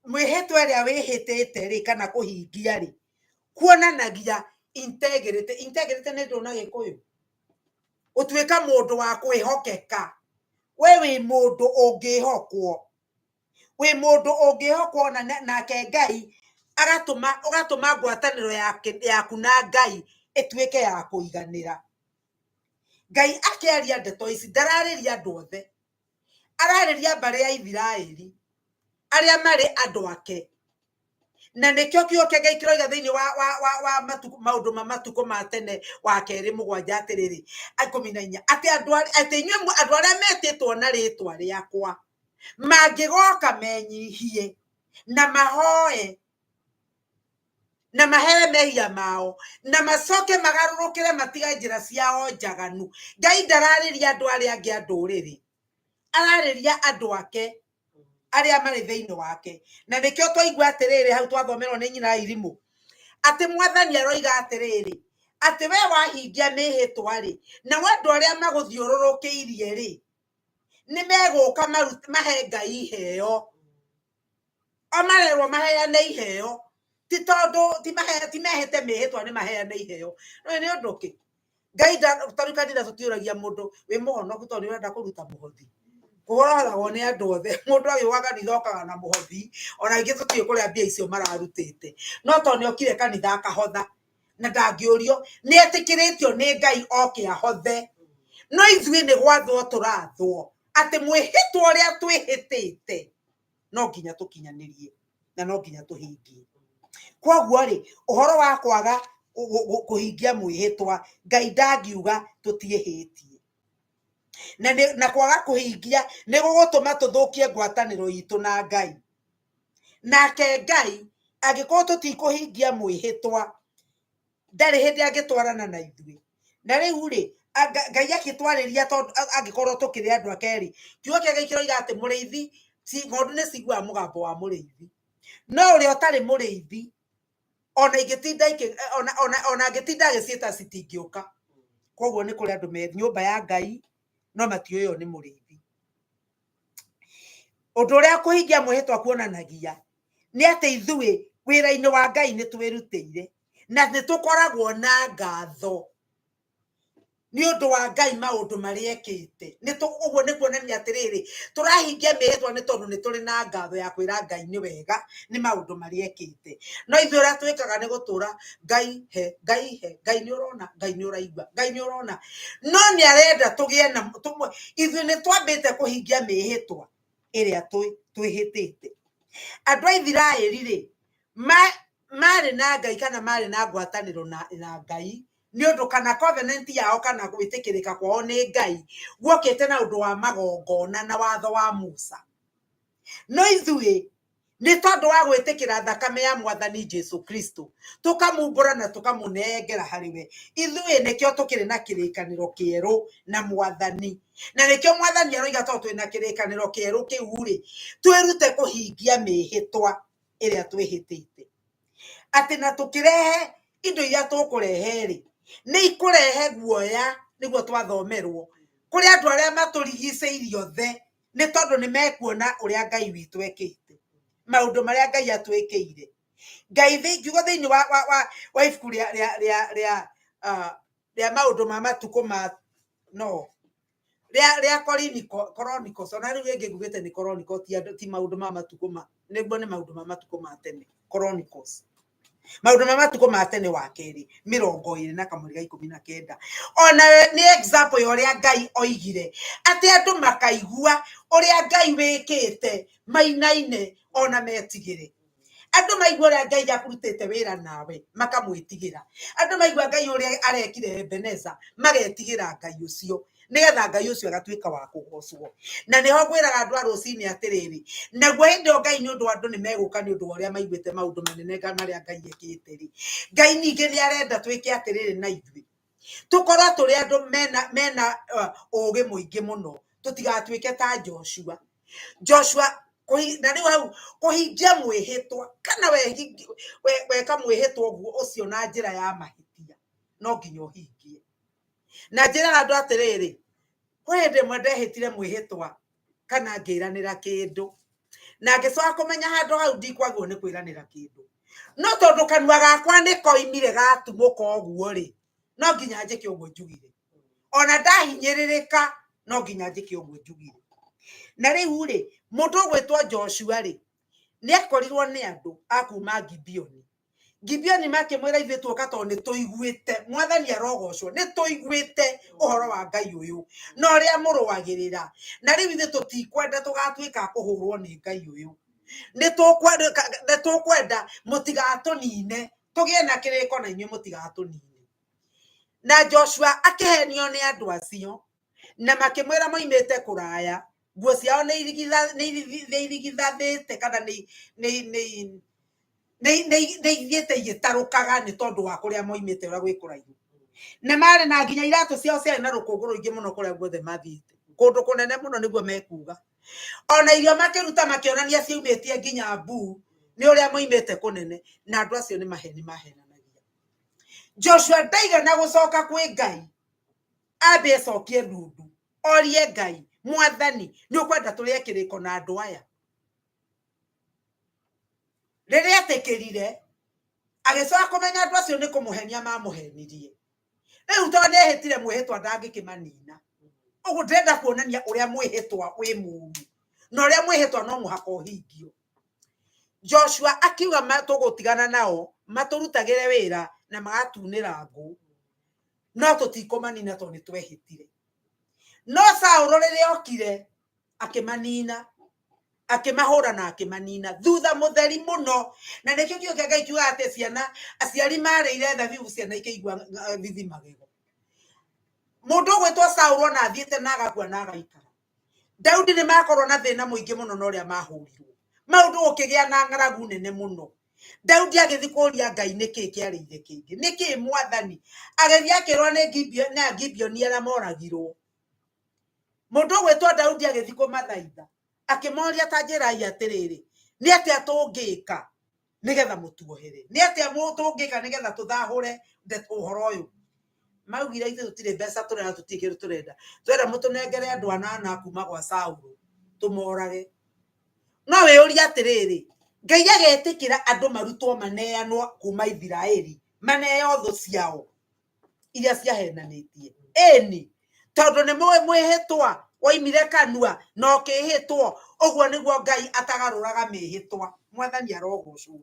mwĩhĩtwa ĩrĩa wĩhĩtĩte rĩ, kana kũhingia rĩ, kuonanagia integrity. Integrity nĩ ndũ na Gĩkũyũ, ũtuĩka mũndũ wa kwĩhokeka. We wĩ mũndũ ũngĩhokwo, wĩ mũndũ ũngĩhokwo nake Ngai ũgatũma ngwatanĩro yaku na Ngai ĩtuĩke ya kũiganĩra. Ngai akĩaria ndeto ici ndararĩria andũ othe, ararĩria mbarĩ ya Isiraeli arĩa marĩ andũ ake. Na nĩkĩo kiugo kĩa Ngai kĩroiga thĩinĩ wa maũndũ ma matukũ ma tene wa 2:7 atĩrĩrĩ 14 atĩ inyuĩ andũ arĩa metĩtwo na rĩĩtwa rĩakwa mangĩgoka menyihie na mahoe na mahere mehia mao na macoke magarũrũkĩre matiga njĩra ciao njaganu. Ngai ndararĩria andũ arĩa angĩ a ndũrĩrĩ, ararĩria andũ ake arĩa marĩ thĩinĩ wake. Na nĩkĩo twaigua atĩrĩrĩ hau twathomerwo nĩ nyina irimũ atĩ Mwathani aroiga atĩrĩrĩ, atĩ we wahingia mĩhĩtwa rĩ, na andũ arĩa magũthiũrũrũkĩirie rĩ, nĩ megũka mahe Ngai iheo. Amarerwo maheane iheo, ti tondũ ti mehete mĩhĩtwa nĩ maheane iheo. No nĩ ũndũ kĩ? Ngai tarĩ kanitha tũtiũragia mũndũ wĩ mũhonoku tondũ nĩ ũrenda kũruta mũhothi. Kũhorohoragwo nĩ andũ othe. Mũndũ agĩũka kanitha okaga na mũhothi, ona ingĩ tũtiũĩ kũrĩa mbia icio mararutĩte. No tondũ nĩ okire kanitha akahotha na ndangĩũrio, nĩ etĩkĩrĩtio nĩ Ngai oke ahothe. No ithuĩ nĩ gwathwo tũrathwo atĩ mwĩhĩtwa ũrĩa twĩhĩtĩte no nginya tũkinyanĩrie na no nginya tũhingie. Koguo rĩ, ũhoro wa kwaga kũhingia mwĩhĩtwa, Ngai ndangiuga tũtiĩhĩtie. Na kwaga kũhingia nĩ gũgũtũma tũthũkie ngwatanĩro itũ na Ngai. Nake Ngai angĩkorwo tũtikũhingia mwĩhĩtwa, ndarĩ hĩndĩ angĩtwarana na ithuĩ. Na rĩu rĩ, Ngai agĩtwarĩria tondũ angĩkorwo tũkĩrĩ andũ ake rĩ, kiugo kĩa Ngai kĩroiga atĩ mũrĩithi ng'ondu nĩ ciguaga mũgambo wa mũrĩithi. No ũrĩa ũtarĩ mũrĩithi ona angĩtinda agĩciĩta citingĩũka. Koguo nĩ kũrĩ andũ me nyũmba ya Ngai no matiũĩ ũyũ nĩ mũrĩithi. Ũndũ ũrĩa kũhingia mwĩhĩtwa kuonanagia nĩ atĩ ithuĩ wĩra-inĩ wa Ngai nĩ twĩrutĩire na nĩ tũkoragwo na ngatho. ni undu wa Ngai maundu maria ekite ni tu uguo ni kuonania atiriri turahingia mehitwa ni tondu ni turi na ngatho ya kwira Ngai ni wega ni maundu maria ekite no ithuĩ ũrĩa twĩkaga nĩ gũtũra Ngai he Ngai ni urona Ngai ni uraigua Ngai ni urona no ni arenda tugie na ithuĩ nĩ twambĩte kũhingia mehitwa ĩrĩa twĩhĩtĩte andũ a Ithiraĩri rĩ marĩ na Ngai kana marĩ na ngwatanĩro na Ngai ni undu kana covenant yao kana gwitikirika kwao ni Ngai guokite na undu wa magongona na watho wa Musa no ithuĩ ni tondu wa gwitikira thakame ya Mwathani Jesu Kristo tukamumbura na tukamunengera hariwe ithuĩ nikio tukiri na kirikaniro kieru na Mwathani na nikio Mwathani aroiga to twina kirikaniro kieru kiu ri twirute kuhingia mehitwa iria twihitite ati na tukirehe indo iria tukurehe ri ni ikurehe guoya niguo twathomerwo kuri andu aria maturigicĩirie othe ni tondu ni mekuona uria Ngai witu ekite maundu maria Ngai atwĩkĩire Ngai ngiugo thĩinĩ wa ibuku rĩa maundu ma matuko ma no rĩa Chronicles ona rĩu rĩngĩ ngugĩte nĩ Chronicles ti maundu ma matuko ma nĩguo nĩ maundu ma matuko ma tene Chronicles maundu ma matuko ma tene wa kerĩ 20:19 ona ni example ya uria Ngai oigire ati andu makaigua uria Ngai wĩkĩte mainaine ona metigire andu maigua uria Ngai akurutĩte wĩra nawe makamwĩtigĩra andu maigua Ngai uria arekire Ebeneza magetigĩra Ngai ucio nigetha Ngai ucio agatuĩka wa kũgocwo na niho ngwĩraga andu a rũcinĩ atirĩrĩ naguo hĩndĩ ĩyo Ngai nĩ ũndũ andũ nĩ megũka nĩ ũndũ wa ũrĩa maiguĩte maũndũ manene marĩa Ngai ekĩte rĩ Ngai ningĩ nĩ arenda twĩke atirĩrĩ na ithuĩ tukorwo tũrĩ andũ mena ũũgĩ mũingĩ mũno tũtigatuĩke ta Joshua na rĩu hau kũhingia mwĩhĩtwa kana weka mwĩhĩtwa ũguo ũcio na njĩra ya mahĩtia no nginya ũhingie na njĩra andũ atirĩrĩ kwĩ hĩndĩ ĩmwe ndehĩtire mwĩhĩtwa kana ngĩranĩra kĩndũ na ngĩcoka kũmenya handũ hau ndikwagwo nĩ kwĩranĩra kĩndũ no tondu kanua gakwa nĩ koimire gatumũka ũguo rĩ no nginya njĩke ũguo njugire ona ndahinyĩrĩrĩka no nginya njĩke ũguo njugire na rĩu rĩ mũndũ ũgwĩtwo Joshua rĩ nĩ akorirwo nĩ andũ a kuma Gibeoni makĩmwĩra ithuĩ tuoka tondũ nĩ tũiguĩte Mwathani arogocwo nĩ tũiguĩte ũhoro wa Ngai ũyũ na ũrĩa mũrũagĩrĩra na rĩu ithuĩ tũtikwenda tũgatuĩka kũhũrwo nĩ Ngai ũyũ nĩ tũkwenda mũtigatũnine tũgĩe na kĩrĩko na inyuĩ mũtigatũnine na Joshua akĩhenio nĩ andũ acio na makĩmwĩra moimĩte kũraya nguo ciao nĩ irigithathĩte kana nĩ ithiĩte igĩtarũkaga nĩ tondũ wa kũrĩa moimĩte ũrĩa gwĩ kũraihu na marĩ na nginya iratũ ciao ciarĩ na rũkũngũ rũingĩ mũno kũrĩa guothe mathiĩte kũndũ kũnene mũno nĩguo mekuga ona irio makĩruta makĩonania ciaumĩtie nginya mbu nĩ ũrĩa moimĩte kũnene na andũ acio nĩ maheni mahenanagia Joshua ndaigana gũcoka kwĩ Ngai ambe acokie ndundu orie Ngai Mwathani nĩ ũkwenda tũrĩe kĩrĩko na andũ aya rĩrĩa atekĩrire agĩcoka kũmenya andũ acio nĩ kũmũhenia mamũhenirie rĩu tondũ nĩ ehĩtire mwĩhĩtwa ndangĩkĩmanina ũguo ndĩrenda kuonania ũrĩa mwĩhĩtwa wĩ mũũru na ũrĩa mwĩhĩtwa no mũhaka ũhingio Joshua akiuga tũgũtigana nao matũrutagĩre wĩra na magatunĩra ngũ no tũtikũmanina tondũ nĩ twehĩtire no Saũlũ rĩrĩa okire akĩmanina akĩmahũra na akĩmanina thutha mũtheri mũno na nĩkĩo kĩoke Ngai kiuga atĩ ciana aciari marĩire thabibu ciana ikĩigua thithi magego mũndũ ũgwĩtwo Saũlũ na athiĩte na agakua na agaikara Daudi nĩ makorwo na thĩna mũingĩ mũno na ũrĩa mahũrirwo maũndũ gũkĩgĩa na ng'aragu nene mũno Daudi agĩthiĩ kũria Ngai nĩkĩ kĩarĩire kĩngĩ nĩkĩ Mwathani agĩthiĩ akĩrwo nĩ Gibeoni arĩa moragirwo mũndũ ũgwĩtwo Daudi agĩthiĩ kũmathaitha akĩmoria ta njĩrai atĩrĩrĩ nĩ atĩa tũngĩka nĩgetha mũtuohere nĩ atĩa tũngĩka nĩgetha tũthahũre ũhoro ũyũ maugire ithuĩ tũtirĩ mbeca tũrenda tũtikĩrĩ tũrenda twenda mũtũnengere andũ 8 kuma gwa Saũlũ tũmorage no wĩũria atĩrĩrĩ Ngai agetĩkĩra andũ marutwo maneanwo kuma Ithiraĩri maneo thũ ciao iria ciahenanĩtie eni tondu nĩ mwĩhĩtwa waimire kanua no kĩhĩtwo ũguo nĩguo Ngai atagarũraga mĩhĩtwa mwathani arogocwo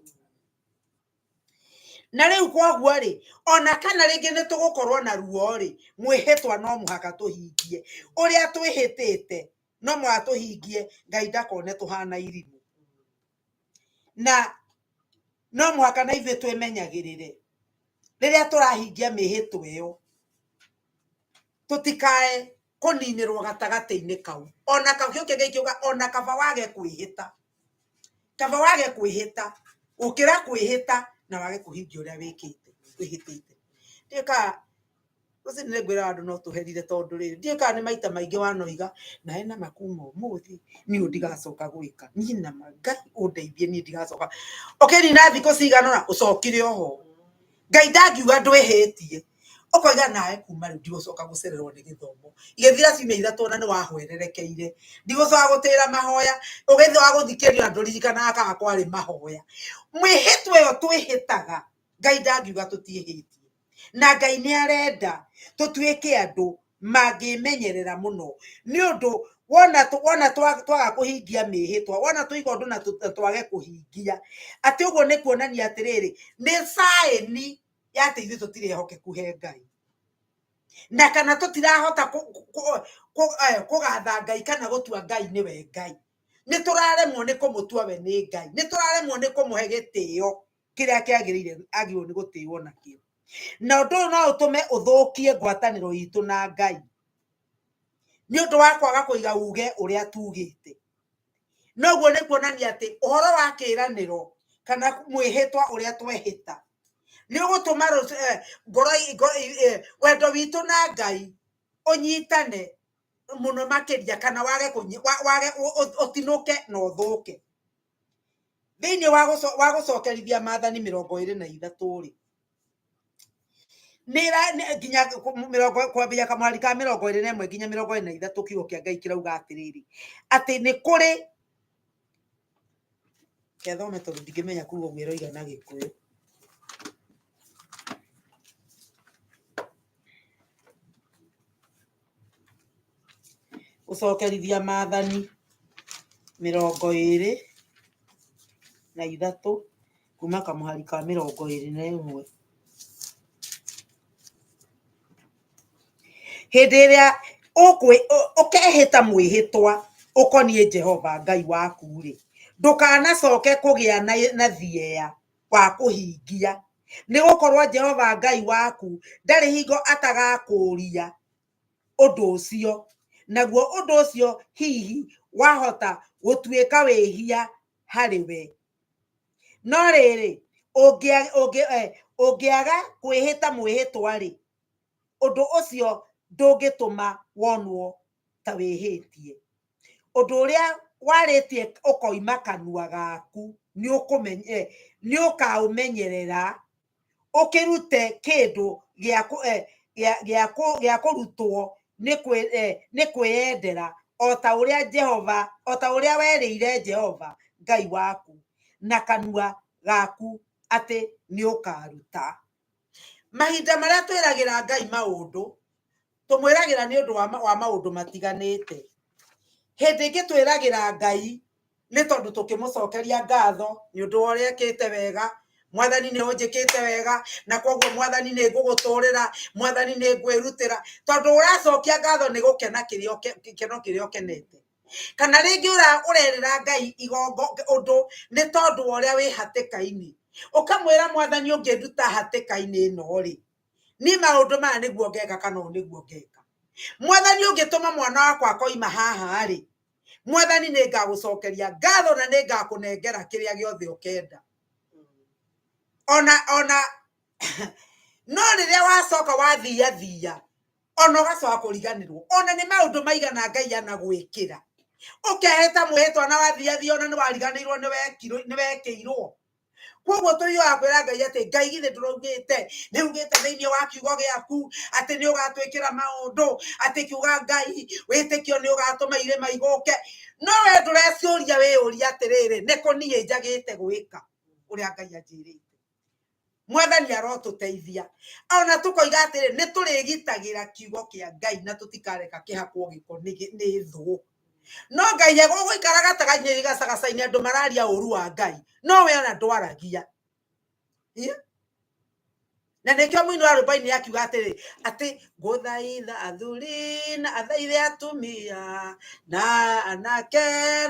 na rĩu koguo rĩ ona kana rĩngĩ nĩ tũgũkorwo na ruo rĩ mwĩhĩtwa no mũhaka tũhingie ũrĩa twĩhĩtĩte no mũhaka tũhingie Ngai ndakone tũhana irimũ na no mũhaka na ithuĩ twĩmenyagĩrĩre rĩrĩa tũrahingia mĩhĩtwa ĩyo tũtikae kũninĩrwo gatagatĩ-inĩ kau ona kakĩo kĩngĩkiuga ona kaba wage kwĩhĩta ũkĩra kwĩhĩta na wage kũhingia ũrĩa wĩhĩtĩte ndĩka ũcio nĩ ngwĩra andũ no tũherire tondũ rĩrĩ ndĩka nĩ maita maingĩ wanoiga na hena makuma ũmũthĩ niĩ ndigacoka gwĩka niĩ na Ngai ũndeithie niĩ ndigacoka ũkĩnina thikũ cigana na ũcokire oho Ngai ndangiuga ndwĩhĩtie ũkoiga nawe kuma rĩu ndigũcoka gũcererwo nĩ gĩthomo igĩthira ciumia ithatũ na nĩ wahwererekeire ndigũcoka gũtĩra mahoya ũgĩthiĩ wa gũthikĩrio na ndũririkanaga kana kwarĩ mahoya mwĩhĩtwa ĩyo twĩhĩtaga Ngai ndangiuga tũtiĩhĩtie na Ngai nĩ arenda tũtuĩke andũ mangĩmenyerera mũno nĩ ũndũ wona twaga kũhingia mĩhĩtwa wona tũiga ũndũ na twage kũhingia atĩ ũguo nĩ kuonania atĩrĩrĩ nĩ saĩni ya atĩ ithuĩ tũtirehokeku he Ngai na kana tũtirahota kũgatha Ngai kana gũtua Ngai nĩwe Ngai nĩ tũraremwo nĩ kũmũtua we nĩ Ngai nĩ tũraremwo nĩ kũmũhe gĩtĩo kĩrĩa kĩagĩrĩire agĩrĩirwo nĩ gũtĩĩo nakĩo na ũndũ ũyũ no ũtũme ũthũkie ngwatanĩro itũ na Ngai nĩ ũndũ wa kwaga kũiga uge ũrĩa tugĩte noguo nĩ kuonania atĩ ũhoro wa kĩĩranĩro kana mwĩhĩtwa ũrĩa twehĩta nĩ ũgũtũma wendo witũ na Ngai ũnyitane mũno makĩria kana wage ũtinũke na ũthũke thĩinĩ wa gũcokerithia Maathani 23 rĩ nginya kwambia kamwari ka 21 nginya 23 kiugo kĩa Ngai kĩrauga atĩrĩrĩ atĩ nĩ kũrĩ kethome tondũ ndingĩmenya kuuga ũguo ĩroiga na Gĩkũyũ gũcokerithia Maathani 23 kuma kamũhari ka 21 hĩndĩ ĩrĩa ũkehĩta mwĩhĩtwa ũkoniĩ Jehova Ngai waku rĩ ndũkanacoke kũgĩa na thieya wa kũhingia nĩ gũkorwo Jehova Ngai waku ndarĩ hingo atagakũria ũndũ ũcio naguo ũndũ ũcio hihi wahota gũtuĩka wĩhia harĩ we no rĩrĩ ũngĩaga kwĩhĩta mwĩhĩtwa rĩ ũndũ ũcio ndũngĩtũma wonwo ta wĩhĩtie ũndũ ũrĩa warĩtie ũkoima kanua gaku nĩ ũkaũmenyerera ũkĩrute kĩndũ gĩa kũrutwo nĩ kwĩyendera o ta ũrĩa werĩire Jehova Ngai waku na kanua gaku atĩ nĩ ũkaruta mahinda marĩa twĩragĩra Ngai maũndũ tũmwĩragĩra nĩ ũndũ wa maũndũ matiganĩte hĩndĩ ĩngĩ twĩragĩra Ngai nĩ tondũ tũkĩmũcokeria ngatho nĩ ũndũ wa ũrĩa ekĩte wega Mwathani nĩ ũnjĩkĩte wega na koguo Mwathani nĩ ngũgũtũrĩra Mwathani nĩ ngwĩrutĩra tondũ ũracokia ngatho nĩ gũkena gĩkeno kĩrĩa ũkenete kana rĩngĩ ũrerĩra Ngai ũndũ nĩ tondũ wa ũrĩa wĩ hatĩka-inĩ ũkamwĩra Mwathani ũngĩnduta hatĩka-inĩ ĩno rĩ niĩ maũndũ maya nĩguo ngeka kana nĩguo ngeka Mwathani ũngĩtũma mwana wakwa akoima haha rĩ Mwathani nĩ ngagũcokeria ngatho na nĩ ngakũnengera kĩrĩa gĩothe ũkenda ona no rĩrĩa wacoka wathiathia ona ũgacoka kũriganĩrwo ona nĩ maũndũ maigana Ngai anagwĩkĩra ũkehĩta mwĩhĩtwa na wathiathia ona nĩ wariganĩirwo nĩ wekĩirwo koguo tũiyaga kwĩra Ngai atĩ Ngai githĩ ndũraugĩte nĩ ugĩte thĩinĩ wa kiugo gĩaku atĩ nĩ ũgatwĩkĩra maũndũ atĩ kiuga Ngai wĩtĩkio nĩ ũgatũma irĩma igũke no we ndũreciũria wĩyũria atĩrĩrĩ nĩ kũ niĩ njagĩte gwĩka ũrĩa Ngai anjĩrĩte mwathani arotuteithia ona tukoiga atiri ni turigitagira kiugo kia Ngai na tutikareka kihakwo giko ni thu no Ngai egũgũikara gatagainĩ gacagacainĩ andũ mararia ũru wa Ngai no we ona ndwaragia na nikio mwini wa rũmba-inĩ akiuga atĩrĩ atĩ gũthaitha athuri na athaithe atumia na anake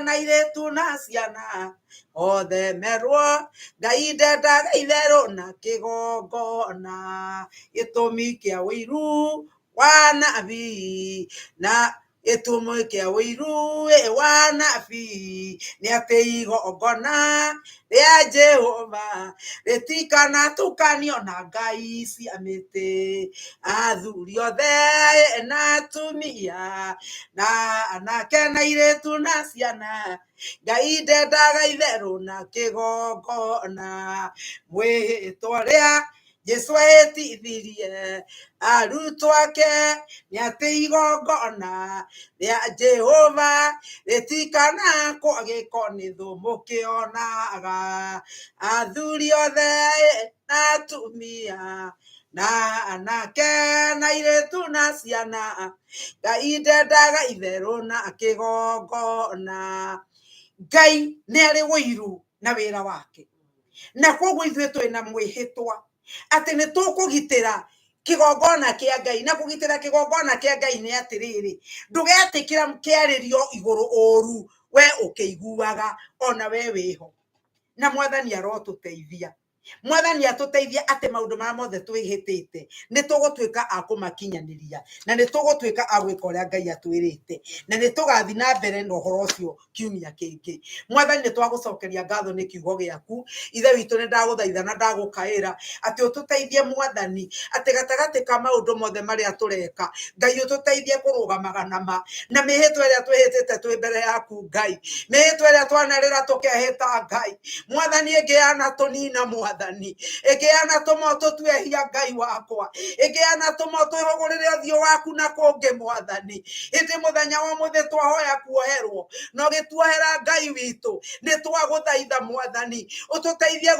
na airĩtu na ciana othe merwo Ngai ndendaga itherũ na kĩgongona gĩtũmi kĩa ũiru wa nabii na gĩtũmi kĩa ũiru wa nabii nĩ atĩ igongona rĩa Jehova rĩtikanatukanio na ngai cia mĩtĩ. Athuri othe na atumia na anake na airĩtu na ciana Ngai ndendaga itherũ na kĩgongona. Mwĩhĩtwa rĩa Jesũ etithirie arutwo ake nĩ atĩ igongona rĩa Jehova rĩtikanakwo gĩko nĩ thũ mũkĩonaga. Athuri othe na atumia na anake na airĩtu na ciana Ngai ndendaga itherũ na kĩgongona. Ngai nĩ arĩ ũiru na wĩra wake na koguo ithuĩ twĩna mwĩhĩtwa atĩ nĩ tũkũgitĩra kĩgongona kĩa Ngai. Na kũgitĩra kĩgongona kĩa Ngai nĩ atĩrĩrĩ, ndũgetĩkĩra kĩarĩrio igũrũ ũru we ũkĩiguaga ona we wĩho. Na mwathani arotũteithia, mwathani atũteithia atĩ maũndũ marĩa mothe twĩhĩtĩte nĩ tũgũtuĩka a kũmakinyanĩria na nĩ tũgũtuĩka a gwĩka ũrĩa Ngai atwĩrĩte na nĩ tũgathiĩ na mbere na ũhoro ũcio kiumia kĩngĩ. Mwathani nĩ twagũcokeria ngatho nĩ kiugo gĩaku. Ithe witũ nĩ ndagũthaitha na ndagũkaĩra atĩ ũtũteithie mwathani atĩ gatagatĩ ka maũndũ mothe marĩa tũreka Ngai ũtũteithie kũrũgamaga nama na mĩhĩtwa ĩrĩa twĩhĩtĩte twĩ mbere yaku Ngai, mĩhĩtwa ĩrĩa twanarĩra tũkehĩta Ngai. Mwathani ĩngĩana tũnina mwathani, ĩngĩana tũma tũtuehia Ngai wakwa, ĩngĩana tũma twĩhũgũrĩre ũthiũ waku na kũngĩ mwathani. Hĩndĩ mũthenya wa mũthĩ twahoya kuoherwo na ũgĩtuohera Ngai witũ, nĩ twagũthaitha mwathani ũtũteithie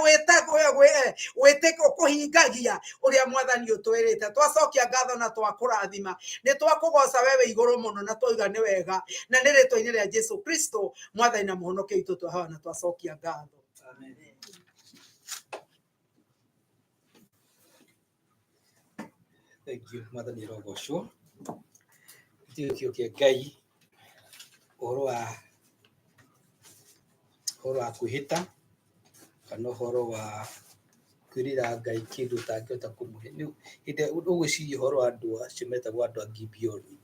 gwĩtĩka kũhingagia ũrĩa mwathani ũtwĩrĩte. Twacokia ngatho na twakũrathima, nĩ twakũgoca wewe igũrũ mũno na twauga nĩ wega na nĩ rĩtwa-inĩ rĩa Jesũ Kristo mwathani na mũhonokia witũ twahoya na twacokia ngatho. Amen. Thank you, mwathani rogocwo. Gĩtĩo kĩa Ngai ũhoro wa kwĩhĩta kana ũhoro wa kwĩrĩra Ngai kĩndũ ũtangĩhota kũmũhe. Hĩndĩ ũgwĩciria ũhoro wa andũ acio metagwo andũ a Gibeoni,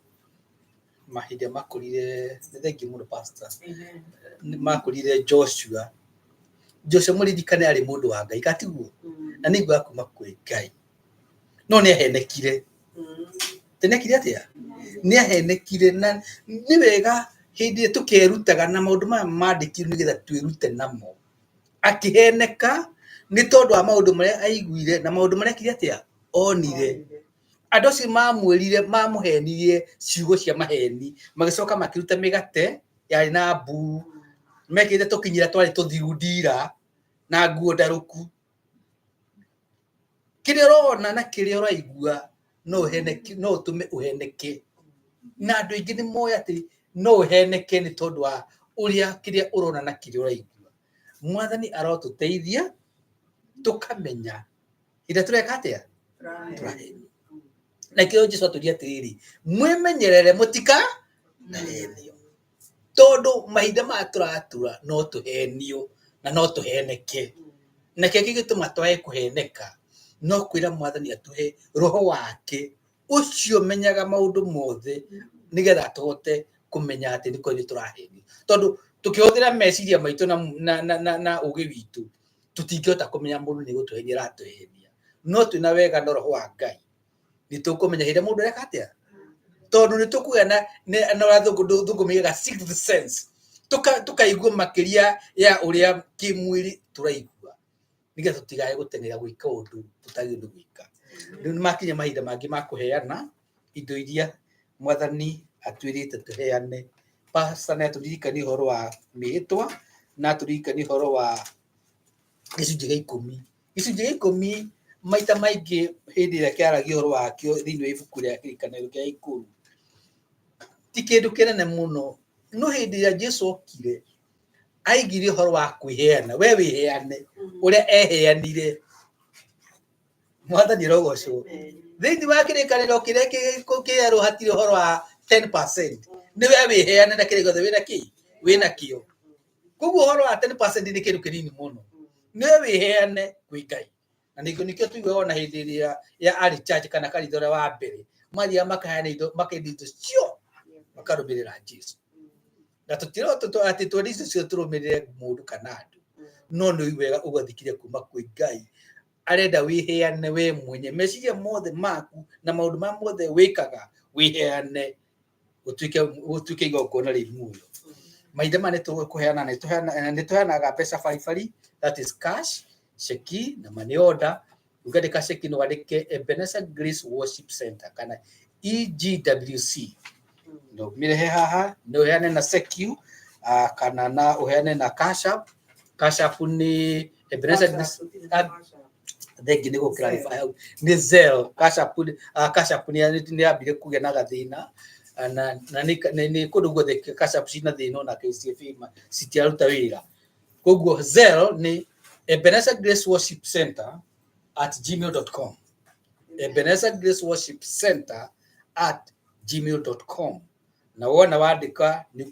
mahĩndĩ makũrire, nĩ thengi mũno pastor, makũrire Joshua mũririkane arĩ mũndũ wa Ngai gatiguo na nĩ igua kuma kwĩ Ngai no nĩ ahenekire. Tenekire atĩa? Nĩ ahenekire na nĩ wega hĩndĩ tũkerutaga na maũndũ maya mandĩkirwo nĩgetha twĩrute namo. Akĩheneka nĩ tondũ wa maũndũ marĩa aiguire na maũndũ marĩa kire atĩa onire. Andũ acio mamwĩrire, mamũhenirie ciugo cia maheni, magĩcoka makĩruta mĩgate yarĩ na mbuu, mekĩrĩte tũkinyĩra twarĩ tũthiru ndira na nguo ndarũku. Kĩrĩa ũrona na kĩrĩa ũraigua no ũtũme ũheneke, na andũ aingĩ nĩ moĩ atĩ no ũheneke nĩ tondũ wa ũrĩa kĩrĩa ũrona na kĩrĩa ũraigua. Mwathani arotũteithia tũkamenya hĩndĩ tũreka atĩa tũrahenio. Na kĩo Jesũ atũria atĩrĩrĩ, mwĩmenyerere mũtikahenio, tondũ mahinda maya tũratura no tũhenio na no tũheneke. Na kĩo gĩgĩtũma twage kũheneka no kwĩra mwathani atũhe roho wake ũcio menyaga maũndũ mothe nĩgetha tũhote kũmenya atĩ nĩ kweli tũrahenio. Tondũ tũkĩhũthĩra meciria maitũ na ũgĩ witũ tũtingĩhota kũmenya mũndũ nĩ gũtũhenia aratũhenia, no twĩna wega na roho wa Ngai nĩ tũkũmenya hĩndĩ mũndũ areka atĩa. Tondũ nĩ tũkũgĩa na thũngũ mĩgega sixth sense, tũkaigua makĩria ya ũrĩa kĩmwĩrĩ tũraigua nĩgetha tũtigae gũteng'era gwĩka ũndũ tũtagĩrĩirwo gwĩka. Rĩu nĩ makinya mahinda mangĩ ma kũheana indo iria mwathani atwĩrĩte tũheane. Pastor nĩ atũririkania ũhoro wa mĩhĩtwa na atũririkania ũhoro wa gĩcunjĩ gĩa 10. Gĩcunjĩ gĩa 10 maita maingĩ hĩndĩ ĩrĩa kĩaragia ũhoro wakĩo thĩinĩ wa ibuku rĩa kĩrĩkanĩro kĩa ikũrũ ti kĩndũ kĩnene mũno, no hĩndĩ ĩrĩa Jesũ okire aigire ũhoro wa kwĩheana, we wĩheane ũrĩa eheanire. Mwathani arogocwo. Thĩinĩ wa kĩrĩkanĩro kĩrĩa kĩerũ hatirĩ ũhoro wa 10%, nĩ we wĩheane na kĩrĩa gĩothe wĩna kĩo. Koguo ũhoro wa 10% nĩ kĩndũ kĩnini mũno, nĩ we wĩheane kwĩ Ngai. Na nĩkĩo tuigaga ona hĩndĩ ĩrĩa ya early church kana kanitha ũrĩa wa mbere mathiaga makaheana indo, makendia indo cio makarũmĩrĩra Jesũ. Na tũtirotwo atĩ twendi icio cio tũrũmĩrĩre mũndũ kana andũ, no nĩ wega ũgathikire kuma kwĩ Ngai. Arenda wĩheane we mwenye, meciria mothe maku na maũndũ ma mothe wĩkaga wĩheane ũtuĩke igongona rĩ muoyo. Mahinda maya nĩtũheanaga mbeca baribari, that is cash, cheki na money order. Ũkandĩka cheki no wandĩke Ebenezer Grace Worship Center kana EGWC. No mirehe haha no uheane na SECU kana na uheane na Cash App. Cash App ni Ebenezer Grace thengi nĩ gũklarify hau nĩ Zelle. Cash App nĩ ambire kũgĩa na gathĩna na nĩ kũndũ guothe Cash App cina thĩna na KCF citiaruta wĩra. Koguo Zelle nĩ Ebenezer Grace Worship Center @gmail.com. Ebenezer Grace Worship Center @gmail.com. Na wona wandĩka nĩ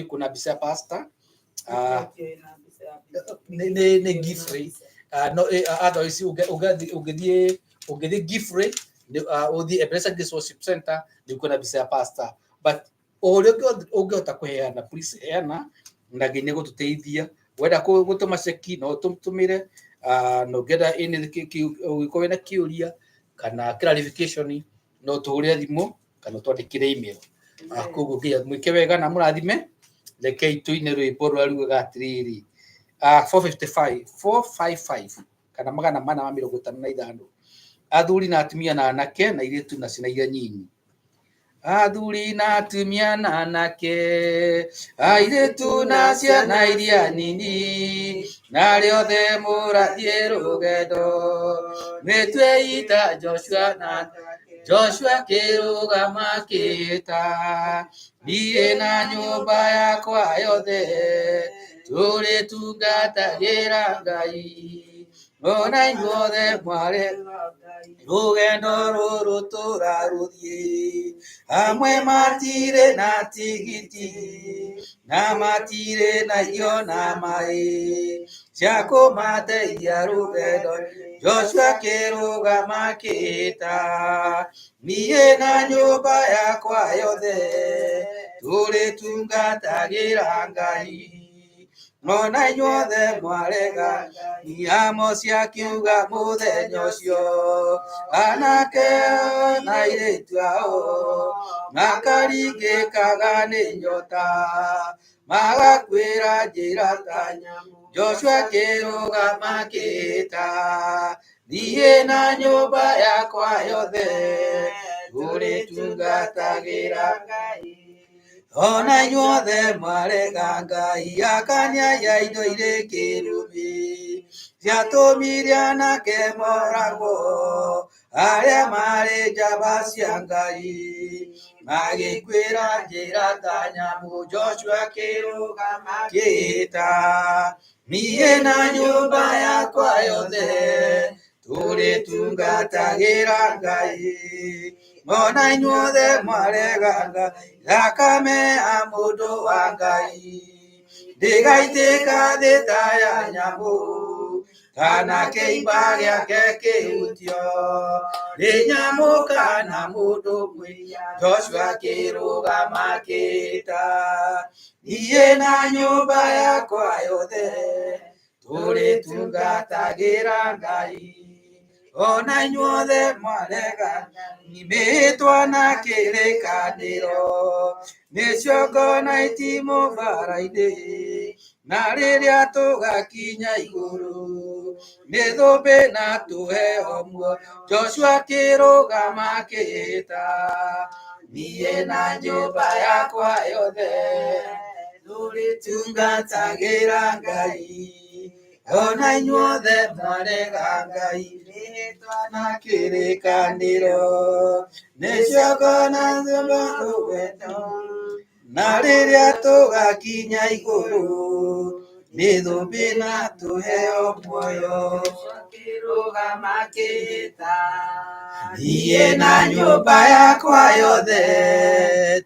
kuna mbica ya pastor nĩ gift no otherwise ũgĩthiĩ gift ũthiĩ Ebenezer Grace Worship Center nĩ kuna mbica ya pastor. But ũrĩa ũngĩhota kũheana please heana na nginya gũtũteithia. Wenda gũtũma cheki no tũtũmĩre no ngenda ũgĩkorwo na kĩũria kana clarification no tũhũrĩre thimũ kana twandĩkĩre email. Koguo nginya mwĩke wega na mũrathime. Rekei tũine rwĩmbo rũrĩa rugaga atĩrĩrĩ 455 kana 455 athuri na atumia na anake na airĩtu na ciana iria nyinyi. Athuri na atumia na anake, airĩtu na ciana iria nini, na rĩothe mũrathiĩ rũgendo, nĩtweita Joshua kĩrũgama kĩta, niĩ na nyũmba yakwa yothe tũrĩtungatagĩra Ngai. Ona inyuothe mware rũgendo rũrũ tũrarũthiĩ, amwe matirĩ na tigiti na matirĩ na irio na maĩ cia kũmateithia rũgendo. Joshua kĩrũgama kĩta, niĩ na nyũmba yakwa yothe tũrĩtungatagĩra Ngai. Ona inyuothe mwarega Amos akiuga mũthenya ũcio, anake na airĩtu ao makaringĩkaga nĩ nyota, magakwĩra njĩra ta nyamũ. Joshua kĩrũgama kĩta, niĩ na nyũmba yakwa yothe tũrĩtungatagĩra Ngai. Ona inyuothe mwarega Ngai, akaniai indo irĩ kĩrumi, ciatũmire anake moragwo, arĩa marĩ njamba cia Ngai, magĩkwĩra njĩra ta nyamũ. Joshua kĩrũgama kĩta, niĩ na nyũmba yakwa yothe tũrĩtungatagĩra Ngai. Ona inyuothe mwarega Ngai, thakame ya mũndũ wa Ngai ndĩgaitĩka thĩ ta ya nyamũ, kana kĩimba gĩake kĩhutio nĩ nyamũ kana mũndũ mwĩhia. Joshua kĩrũgama kĩta, niĩ na nyũmba yakwa yothe tũrĩtungatagĩra Ngai. Ona inyuothe mwarega nimĩtwa na kĩrĩkanĩro, nĩciongonaitie mũbara-inĩ, na rĩrĩa tũgakinya igũrũ nĩ thũmbĩ na tũheo muoyo. Joshua kĩrũgama kĩta, niĩ na nyũmba yakwa yothe tũrĩtungatagĩra Ngai. ona inyuothe mwarega Ngai rĩĩtwa na kĩrĩkanĩro nĩcio ngona rwendo na rĩrĩa tũgakinya igũrũ nĩ thũmbĩ na tũheo muoyo Akĩrũgama akĩĩta niĩ na nyũmba yakwa yothe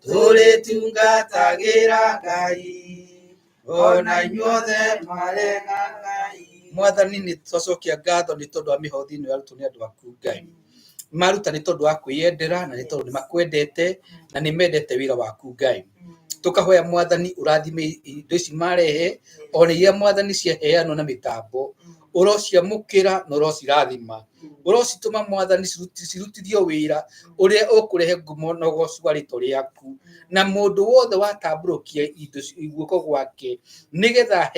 tũrĩtungatagĩra Ngai ona inyuothe mwarega Ngai. Mwathani nĩ twacokia ngatho nĩ tondũ wa mĩhothi ĩno yarutwo nĩ andũ aku Ngai. Maruta nĩ tondũ wa kwĩyendera na nĩ tondũ nĩ makwendete na nĩ mendete wĩra waku Ngai. Tukahoya Mwathani ũrathime indo ici marehe ona iria Mwathani ciaheanwo na mĩtambo ũrociamũkĩra na ũrocirathima ũrocitũma Mwathani cirutithio wĩra ũrĩa ũkũrehe ngumo na ũgooci wa rĩĩtwa rĩaku na mũndũ wothe watambũrũkia indo guoko gwake nĩgetha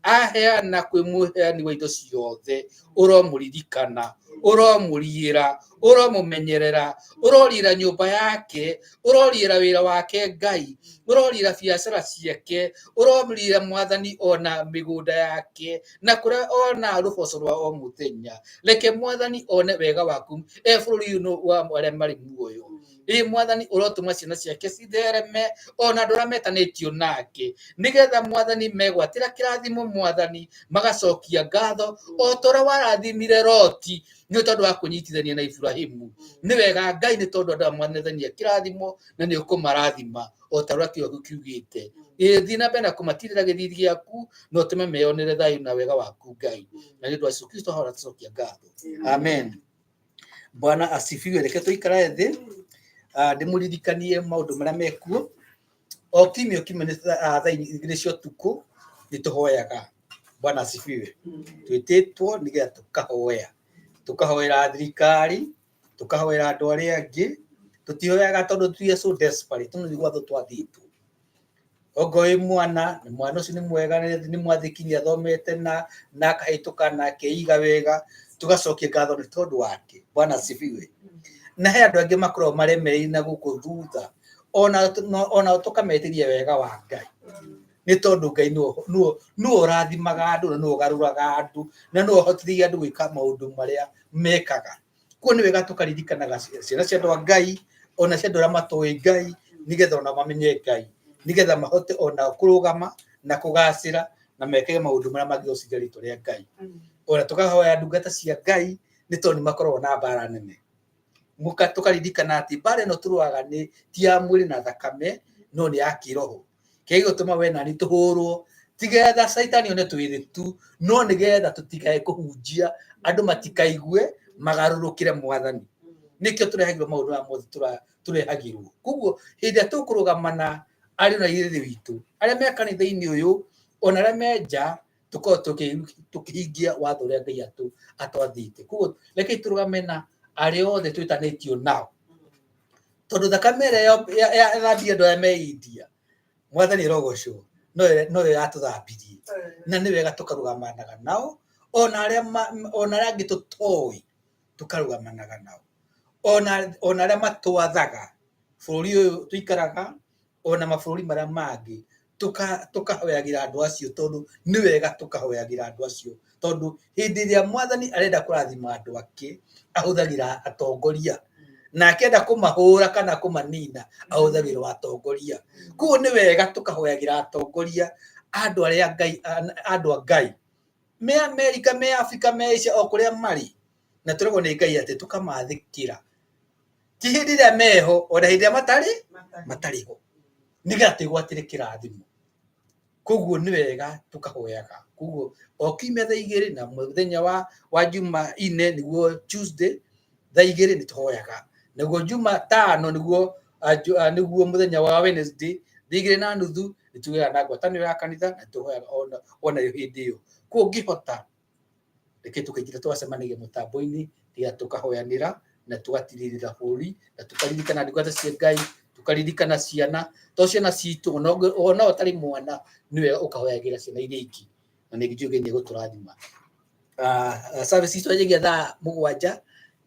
aheana kwĩ mũheani wa indo ciothe ũromũririkana ũromũriĩra ũromũmenyerera ũroriĩra nyũmba yake ũroriĩra wĩra wake Ngai ũroriĩra biacara ciake ũromũriĩra Mwathani ona mĩgũnda yake na kũrĩa ona rũboco rwa o mũthenya reke Mwathani one wega waku bũrũri-inĩ wa arĩa marĩ muoyo. Mwathani ũrotũma ciana ciake cithereme ona andũ arĩa metanĩtio nake nĩgetha Mwathani megwatĩra kĩrathimo Mwathani magacokia ngatho o ta ũrĩa warathimire Loti nĩ tondũ wa kũnyitithania na Iburahĩmu. Nĩ wega Ngai nĩ tondũ andũ amwathithania kĩrathimo na nĩ ũkũmarathima o ta ũrĩa kĩogu kiugĩte. Thiĩ na mbere na kũmatirĩra gĩthithi gĩaku na ũtũme meyonere thayũ na wega waku Ngai na nĩ ũndũ wa Jesũ Kristo hoya tũcokia ngatho. Amen. Bwana asifiwe. Reke tũikare thĩ ndĩmũririkanie maũndũ marĩa mekuo o kiumia nĩ thaa igĩrĩ cia ũtukũ nĩ tũhoyaga. Bwana asifiwe. Twĩtĩtwo nĩgetha tũkahoera thirikari tũkahoera andũ arĩa angĩ tũtihoyaga tondũ tũthiĩ so desperate tondũ nĩ gwatho twathĩtwo. Ongo wĩ mwana ũcio nĩ mwega nĩ mwathĩki nĩ athomete na akahĩtũka na akeiga wega tũgacokia ngatho nĩ tondũ wake. Bwana asifiwe. Na he andũ angĩ makoragwo maremereire na gũkũ thutha ona tũkametĩria wega wa Ngai nĩ tondũ Ngai nĩwe ũrathimaga andũ na nĩwe ũgarũraga andũ na nĩwe ũhotithagia andũ gwĩka maũndũ marĩa mekaga. Kuo nĩ wega tũkaririkanaga ciana cia andũ a Ngai ona cia andũ arĩa matoĩ Ngai nĩgetha ona mamenye Ngai nĩgetha mahote ona kũrũgama na kũgacĩra na mekage maũndũ marĩa mangĩgocithia rĩĩtwa rĩa Ngai. Ona tũkahoya ndungata cia Ngai nĩ tondũ nĩ makoragwo na mbara nene. Tũkaririkana atĩ mbara ĩno tũrũaga ti ya mwĩrĩ na thakame no nĩ ya kĩroho. Kĩrĩa gĩgũtũma we na niĩ tũhũrwo tigetha Saitani one twĩ tu no nĩgetha tũtikae kũhunjia andũ matikaigue magarũrũkĩre Mwathani. Nĩkĩo tũrehagĩrwo maũndũ maya mothe tũrehagĩrwo. Koguo hĩndĩ ĩrĩa tũkũrũgama na ariũ na ithe witũ arĩa me kanitha-inĩ ũyũ ona arĩa me nja tũkorwo tũkĩhingia watho ũrĩa Ngai atwathĩte. Koguo rekei tũrũgame na arĩa othe twĩtanĩtio nao tondũ thakame ĩrĩa yathambia andũ arĩa meindia Mwathani arogocwo no yo yatũthambirie na nĩ wega tũkarũgamanaga nao ona arĩa angĩ tũtoĩ tũkarũgamanaga nao ona arĩa matwathaga bũrũri ũyũ tũikaraga ona mabũrũri marĩa mangĩ tũkahoyagĩra andũ acio tondũ nĩ wega tũkahoyagĩra andũ acio tondũ hĩndĩ ĩrĩa Mwathani arenda kũrathima andũ ake ahũthagĩra atongoria na akĩenda kũmahũra kana kũmanina ahũthagĩra atongoria. Koguo nĩ wega tũkahoyagĩra atongoria andũ a Ngai me Amerika me Afrika me Asia o kũrĩa marĩ na tũragwo nĩ Ngai atĩ tũkamathĩkĩra ti hĩndĩ ĩrĩa meho ona hĩndĩ ĩrĩa matarĩ ho nĩgetha twĩgwatĩre kĩrathimo. Koguo nĩ wega tũkahoyaga. Koguo o kiumia thaa igĩrĩ na mũthenya wa Jumaine nĩguo Tuesday thaa igĩrĩ nĩ tũhoyaga. Naguo Jumatano nĩguo mũthenya wa Wednesday thaa igĩrĩ na nuthu nĩ tũgĩaga na ngwatanĩro ya kanitha na tũhoyaga ona hĩndĩ ĩyo. Koguo ngĩhota reke tũkaingĩra tũgacemanagia mũtambo-inĩ nĩgetha tũkahoyanĩra na tũgatirĩrĩra bũrũri na tũkaririkana ndungata cia Ngai tũkaririkana ciana to ciana citũ ona ũtarĩ mwana nĩ wega ũkahoyagĩra ciana iria ingĩ na nĩ ngiuge nĩ gũtũrathima. Service itũ yanjagia thaa 7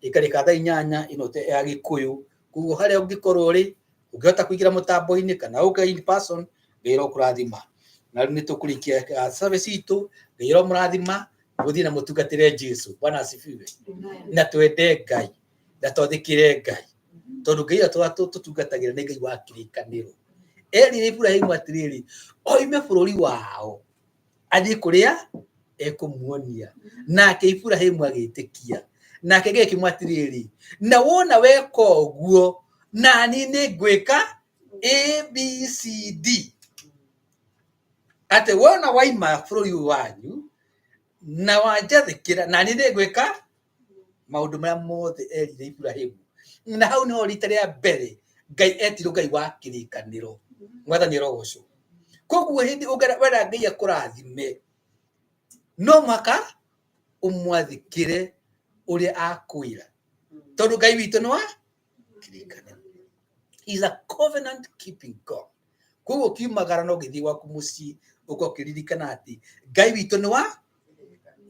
ĩkarĩka thaa 8 ĩno ya Gĩkũyũ. Koguo harĩa ũngĩkorwo ũrĩ ũngĩhota kũingĩra mũtambo-inĩ kana ũka in person wĩra ũkũrathima. Na rĩu nĩ tũkũrĩkia service itũ Ngai mũrathima guthii na mutungatire Jesu. Bwana asifiwe. Na twende Ngai na twathikire Ngai tondu Ngai tutungatagira ni Ngai wa kirikaniro. Eri Ibrahimu atiriri oime bururi wao athi kuria ekumuonia nake Ibrahimu agitikia nake gikimwatiriri na wona weka uguo nani ni ngwika ABCD ate wona waima bururi wanyu na wanjathikira nani ni ngwika maundu maria mothe erire Ibrahimu. Na hau niho rita ria mbere Ngai etirwo Ngai wa kirikaniro. Mwathani rogocwo. Koguo hindi wera Ngai akurathime no maka umwathikire uria akwira tondu Ngai witu no kirikaniro. He is a covenant keeping God. Koguo kiumagara no githi gwaku mucii ukokiririkana ati Ngai witu no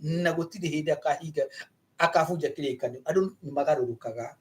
na gutiri hindi akahinga akabunja kirikaniro. Andu ni magarurukaga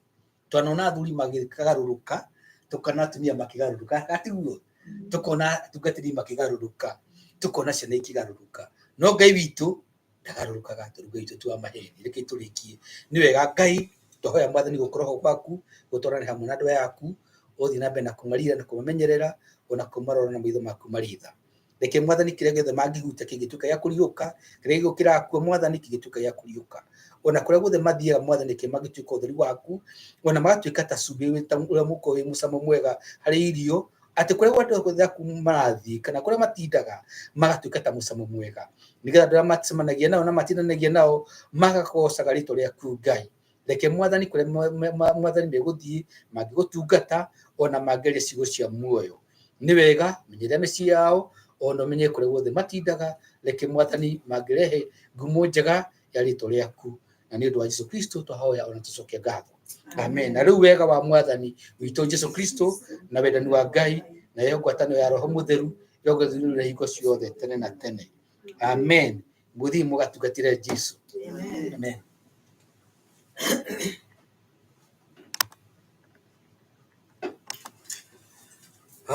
twanona athuri magikaruruka tukana atumia makigaruruka atiguo tukona tungatiri makigaruruka tukona ciana ikigaruruka no Ngai witu ndagarurukaga tondu Ngai witu twa maheni. Reke turikie ni wega Ngai tohoya Mwathani gukoroho gwaku gutwarane hamwe na andu yaku uthi na mbere na kumarira na kumamenyerera ona kumarora na maitho maku maritha. Reke Mwathani kiria giothe mangihutia kigituka ya kuriuka kiria gukira kuo Mwathani kigituka ya kuriuka ona kuria guothe mathiaga Mwathani ke magituka utheri waku ona magatuika ta cumbĩ wita uria muko wi mucamo mwega hari irio ati kuria gwandu guthia kumarathi kana kuria matindaga magatuika ta mucamo mwega nigetha ndura matsemanagia nao na matindanagia nao magakocaga rito riaku Ngai. Reke Mwathani kuria Mwathani meguthii mangigutungata ona mangeria ciugo cia muoyo ni wega menyerera mĩciĩ yao ona menye kuria guothe matindaga. Reke Mwathani mangirehe ngumo njega ya rito riaku na ni undu wa Yesu Kristo twahoya ona tucokia ngatho. Amen. Na riu wega wa Mwathani witu Yesu Kristo na wendani wa Ngai na yo ngwatanio ya Roho Mutheru yogethurire hingo ciothe tene na tene. Amen. Muthii mugatungatire Jesu. Amen.